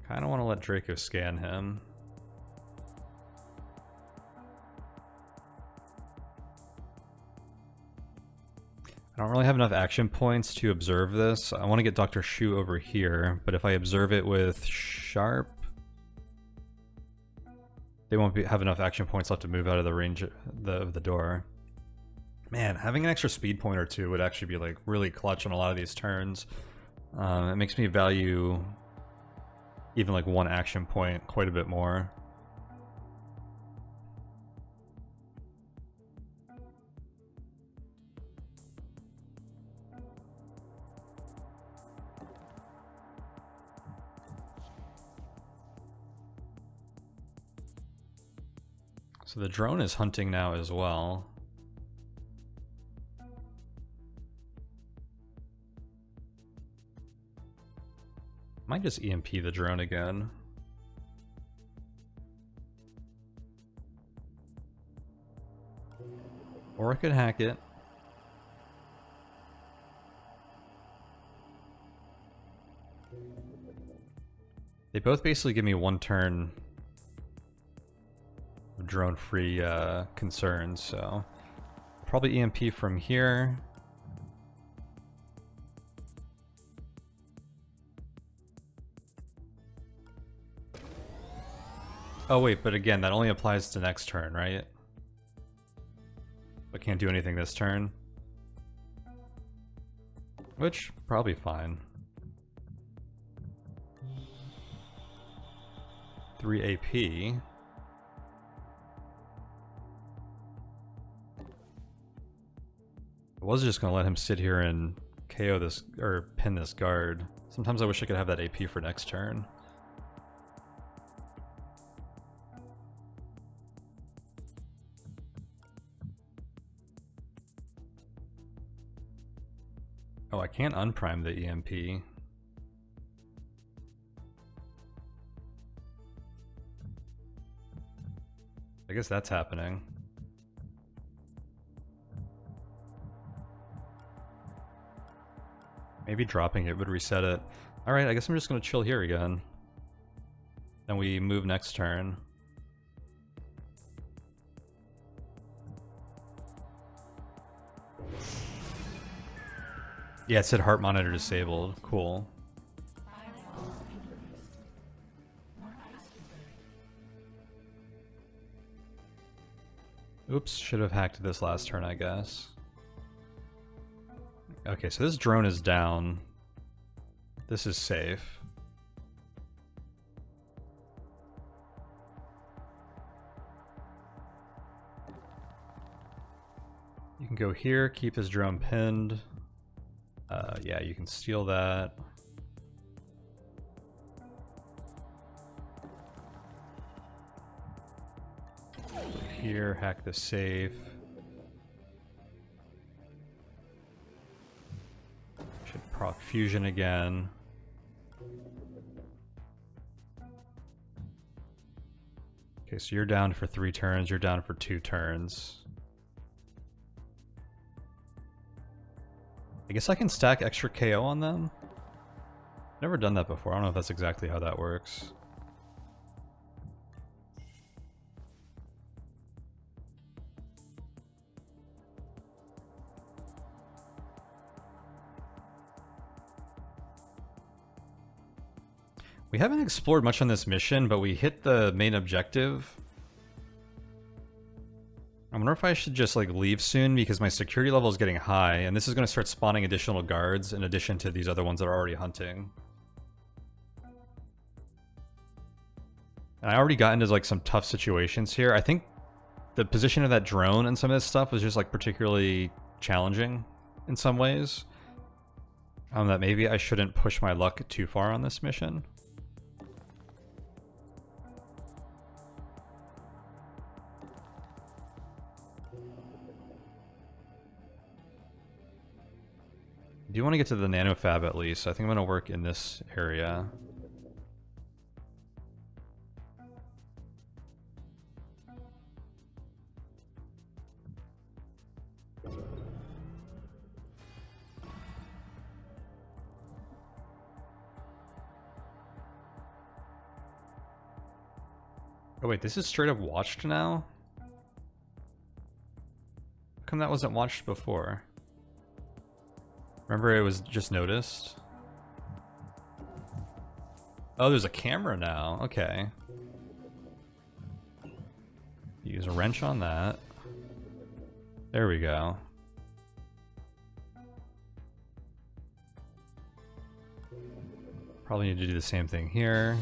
I don't want to let Draco scan him. I don't really have enough action points to observe this. I want to get Dr. Shu over here, but if I observe it with Sharp, they won't have enough action points left to move out of the range of the door. Man, having an extra speed point or 2 would actually be like really clutch on a lot of these turns. It makes me value even like 1 action point quite a bit more. So the drone is hunting now as well. Might just EMP the drone again. Or I could hack it. They both basically give me 1 turn of drone-free concerns, so probably EMP from here. Oh wait, but again, that only applies to next turn, right? I can't do anything this turn. Which, probably fine. 3 AP. I was just gonna let him sit here and KO this, or pin this guard. Sometimes I wish I could have that AP for next turn. Oh, I can't unprime the EMP. I guess that's happening. Maybe dropping it would reset it. Alright, I guess I'm just gonna chill here again. Then we move next turn. Yeah, it said heart monitor disabled. Cool. Oops, should have hacked this last turn, I guess. Okay, so this drone is down. This is safe. You can go here, keep this drone pinned. Yeah, you can steal that. Here, hack the safe. Should proc fusion again. Okay, so you're down for 3 turns, you're down for 2 turns. guess I can stack extra KO on them. Never done that before. I don't know if that's exactly how that works. We haven't explored much on this mission, but we hit the main objective. I wonder if I should just like leave soon because my security level is getting high, and this is going to start spawning additional guards in addition to these other ones that are already hunting. And I already got into like some tough situations here. I think the position of that drone and some of this stuff was just like particularly challenging in some ways. That maybe I shouldn't push my luck too far on this mission. I do want to get to the nanofab at least. I think I'm going to work in this area. Oh wait, this is straight up watched now? How come that wasn't watched before? Remember it was just noticed? Oh, there's a camera now. Okay. Use a wrench on that. There we go. Probably need to do the same thing here.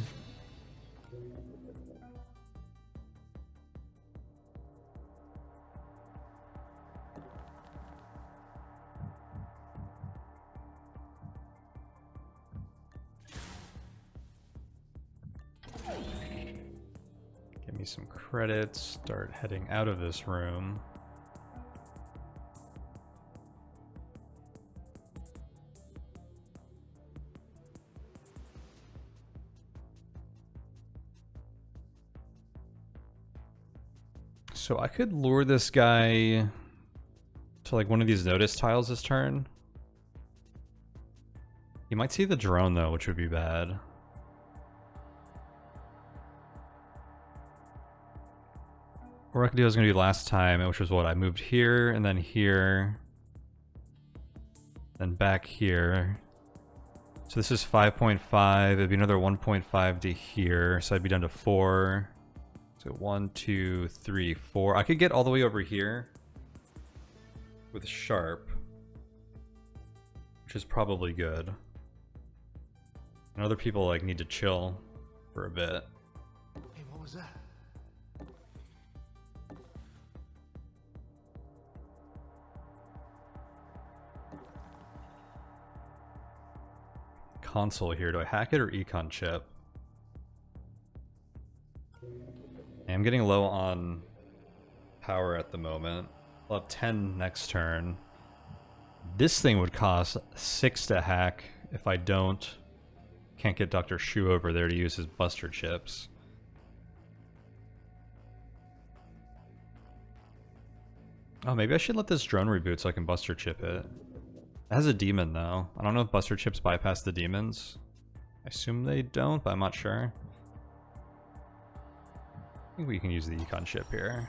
Give me some credits, start heading out of this room. So I could lure this guy to like one of these notice tiles this turn. You might see the drone though, which would be bad. Or I could do what I was going to do last time, which was what? I moved here, and then here, then back here. So this is 5.5, it'd be another 1.5 to here, so I'd be down to 4. So 1, 2, 3, 4. I could get all the way over here with sharp, which is probably good. And other people like need to chill for a bit. Hey, what was that? Console here. Do I hack it or econ chip? I'm getting low on power at the moment. I'll have 10 next turn. This thing would cost 6 to hack if I can't get Dr. Shu over there to use his buster chips. Oh, maybe I should let this drone reboot so I can buster chip it. It has a demon though. I don't know if buster chips bypass the demons. I assume they don't, but I'm not sure. I think we can use the econ chip here.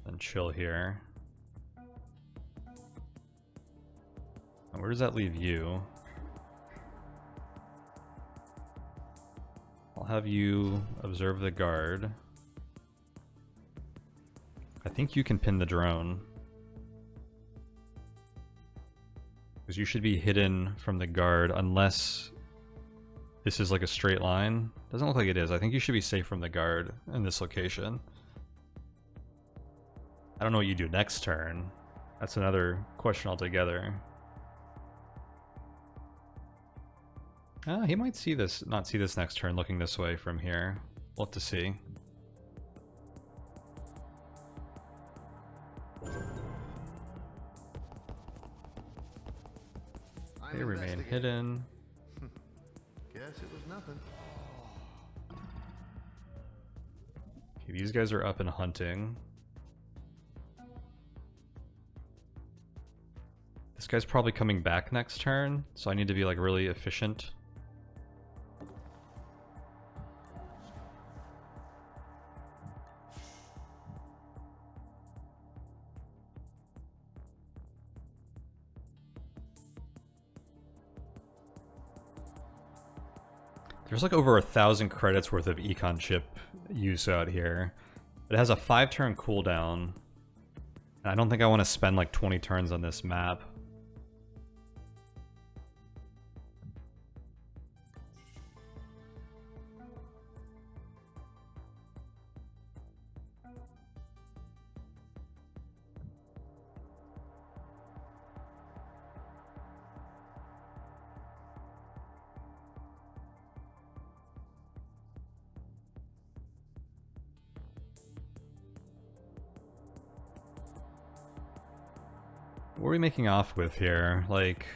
And chill here. And where does that leave you? I'll have you observe the guard. I think you can pin the drone. Because you should be hidden from the guard unless this is like a straight line. Doesn't look like it is. I think you should be safe from the guard in this location. I don't know what you do next turn. That's another question altogether. He might see this, not see this next turn looking this way from here. We'll have to see. They remain hidden. Guess it was nothing. Okay, these guys are up and hunting. This guy's probably coming back next turn, so I need to be like really efficient. There's like over 1,000 credits worth of econ chip use out here. It has a 5-turn cooldown. And I don't think I want to spend like 20 turns on this map. What are we making off with here? Like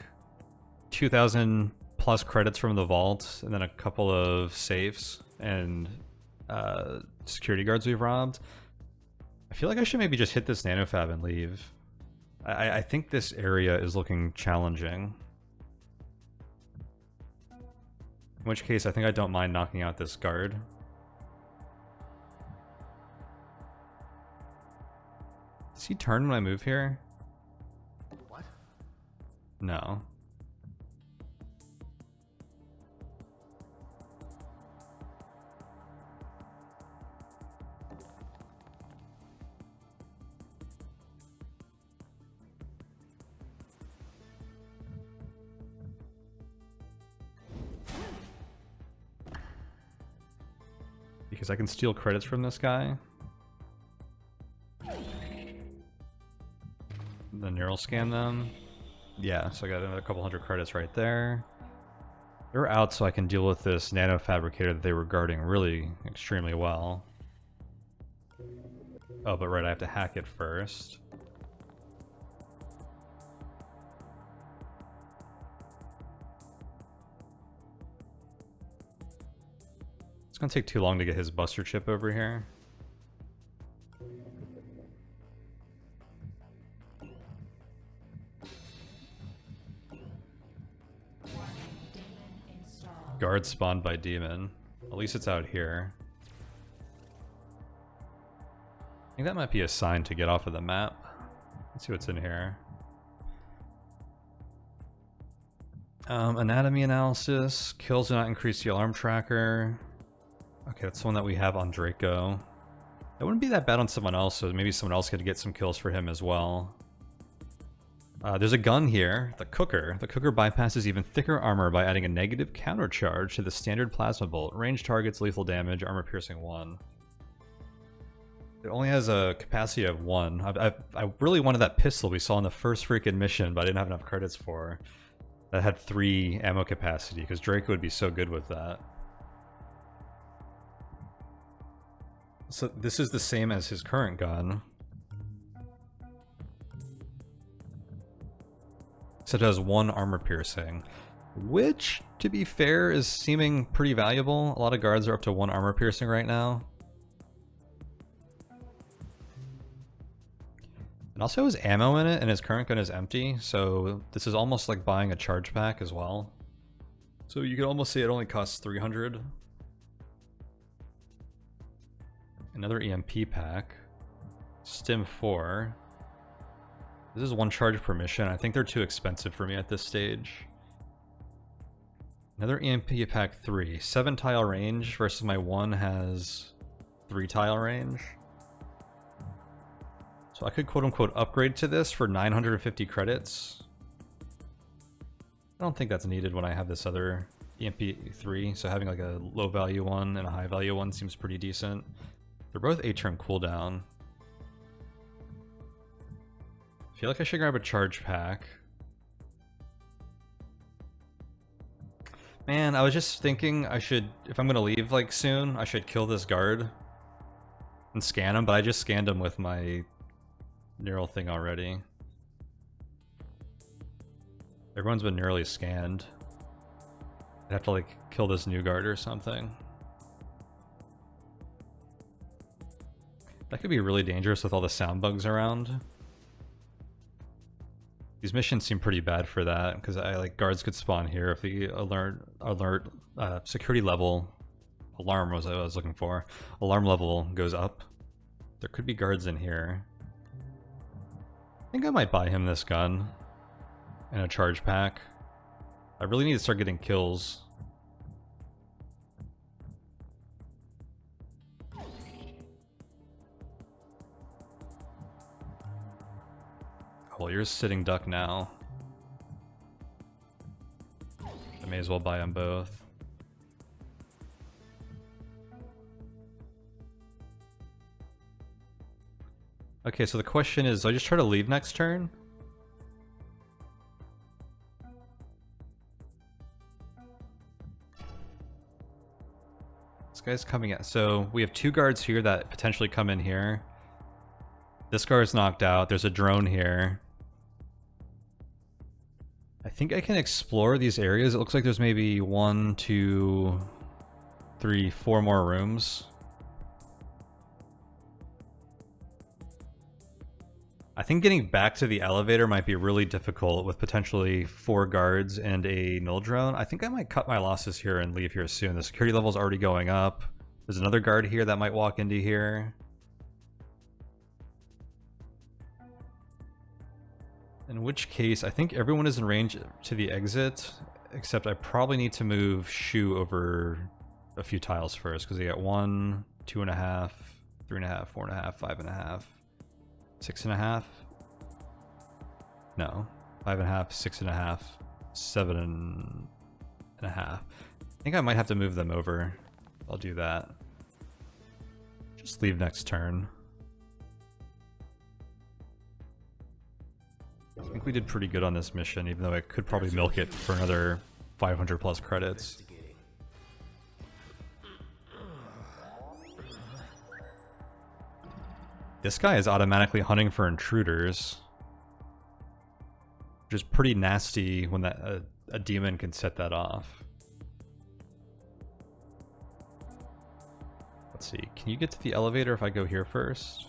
2,000 plus credits from the vault, and then a couple of safes and security guards we've robbed. I feel like I should maybe just hit this nanofab and leave. I think this area is looking challenging. In which case, I think I don't mind knocking out this guard. Does he turn when I move here? No. Because I can steal credits from this guy. The neural scan them. Yeah, so I got a couple hundred credits right there. They're out so I can deal with this nanofabricator that they were guarding really extremely well. Oh, but right, I have to hack it first. It's gonna take too long to get his buster chip over here. Guard spawned by demon. At least it's out here. I think that might be a sign to get off of the map. Let's see what's in here. Anatomy analysis. Kills do not increase the alarm tracker. Okay, that's the one that we have on Draco. That wouldn't be that bad on someone else, so maybe someone else could get some kills for him as well. There's a gun here, the Cooker. The Cooker bypasses even thicker armor by adding a negative counter charge to the standard plasma bolt. Range targets, lethal damage, armor piercing 1. It only has a capacity of 1. I really wanted that pistol we saw in the first freaking mission, but I didn't have enough credits for. That had 3 ammo capacity, because Draco would be so good with that. So this is the same as his current gun. Except it has 1 armor piercing, which, to be fair, is seeming pretty valuable. A lot of guards are up to 1 armor piercing right now. And also has ammo in it, and his current gun is empty, so this is almost like buying a charge pack as well. So you could almost say it only costs 300. Another EMP pack. Stim 4. This is 1 charge per mission. I think they're too expensive for me at this stage. Another EMP pack 3. 7 tile range versus my 1 has 3 tile range. So I could quote-unquote upgrade to this for 950 credits. I don't think that's needed when I have this other EMP3, so having like a low value one and a high value one seems pretty decent. They're both 8-turn cooldown. I feel like I should grab a charge pack. Man, I was just thinking I should, if I'm gonna leave like soon, I should kill this guard and scan him, but I just scanned him with my neural thing already. Everyone's been nearly scanned. I'd have to like kill this new guard or something. That could be really dangerous with all the sound bugs around. These missions seem pretty bad for that, because guards could spawn here if the security level, alarm was what I was looking for, alarm level goes up. There could be guards in here. I think I might buy him this gun and a charge pack. I really need to start getting kills. Well, you're a sitting duck now. I may as well buy them both. Okay, so the question is, do I just try to leave next turn? This guy's coming at, so we have 2 guards here that potentially come in here. This guard's knocked out. There's a drone here. I think I can explore these areas. It looks like there's maybe 1, 2, 3, 4 more rooms. I think getting back to the elevator might be really difficult with potentially 4 guards and a null drone. I think I might cut my losses here and leave here soon. The security level is already going up. There's another guard here that might walk into here. In which case, I think everyone is in range to the exit, except I probably need to move Shu over a few tiles first, because they got 1, 2.5, 3.5, 4.5, 5.5, 6.5. No, 5.5, 6.5, 7.5. I think I might have to move them over. I'll do that. Just leave next turn. I think we did pretty good on this mission, even though I could probably milk it for another 500 plus credits. This guy is automatically hunting for intruders, which is pretty nasty when that a demon can set that off. Let's see, can you get to the elevator if I go here first?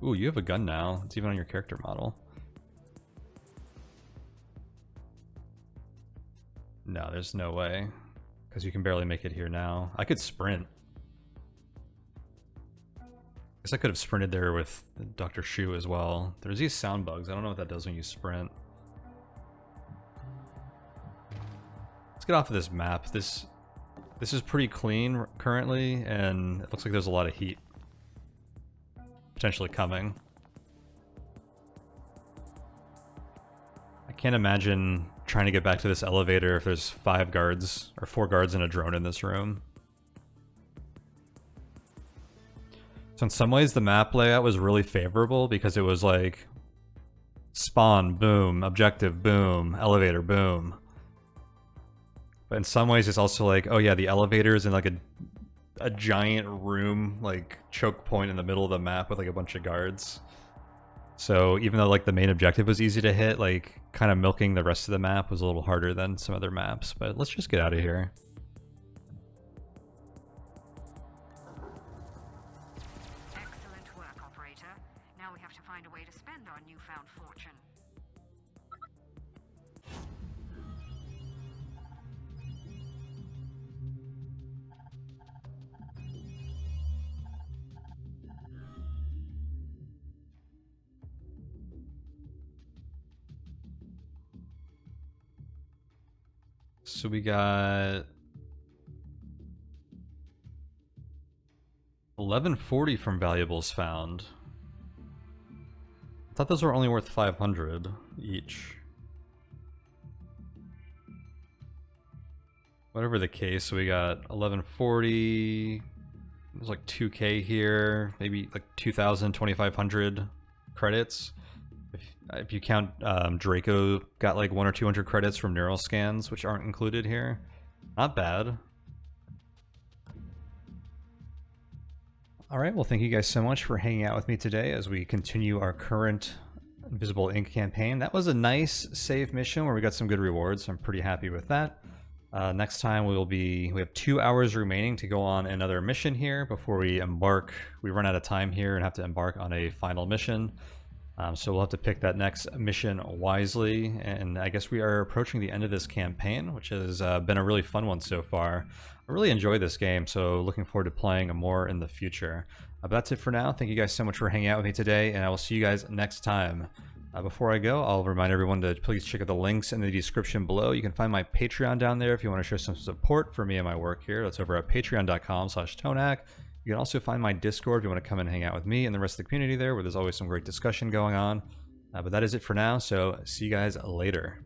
Ooh, you have a gun now. It's even on your character model. No, there's no way. Because you can barely make it here now. I could sprint. Guess I could have sprinted there with Dr. Shu as well. There's these sound bugs. I don't know what that does when you sprint. Let's get off of this map. This is pretty clean currently, and it looks like there's a lot of heat potentially coming. I can't imagine trying to get back to this elevator if there's 5 guards or 4 guards and a drone in this room. So in some ways the map layout was really favorable because it was like spawn, boom, objective, boom, elevator, boom. But in some ways it's also like, oh yeah, the elevator is in like a giant room, like choke point in the middle of the map with like a bunch of guards. So even though like the main objective was easy to hit, like kind of milking the rest of the map was a little harder than some other maps. But let's just get out of here. Excellent work, operator. Now we have to find a way to spend our newfound fortune. So we got 1140 from valuables found. I thought those were only worth 500 each. Whatever the case, so we got 1140. There's like 2k here, maybe like 2,000, 2,500 credits. If you count Draco got like 100 or 200 credits from neural scans, which aren't included here. Not bad. Alright, well thank you guys so much for hanging out with me today as we continue our current Invisible Ink campaign. That was a nice save mission where we got some good rewards, so I'm pretty happy with that. Next time we have 2 hours remaining to go on another mission here before we embark. We run out of time here and have to embark on a final mission. So we'll have to pick that next mission wisely, and I guess we are approaching the end of this campaign, which has been a really fun one so far. I really enjoy this game, so looking forward to playing more in the future. But that's it for now. Thank you guys so much for hanging out with me today, and I will see you guys next time. Before I go, I'll remind everyone to please check out the links in the description below. You can find my Patreon down there if you want to show some support for me and my work here. That's over at patreon.com/tonehack. You can also find my Discord if you want to come and hang out with me and the rest of the community there, where there's always some great discussion going on. But that is it for now, so see you guys later.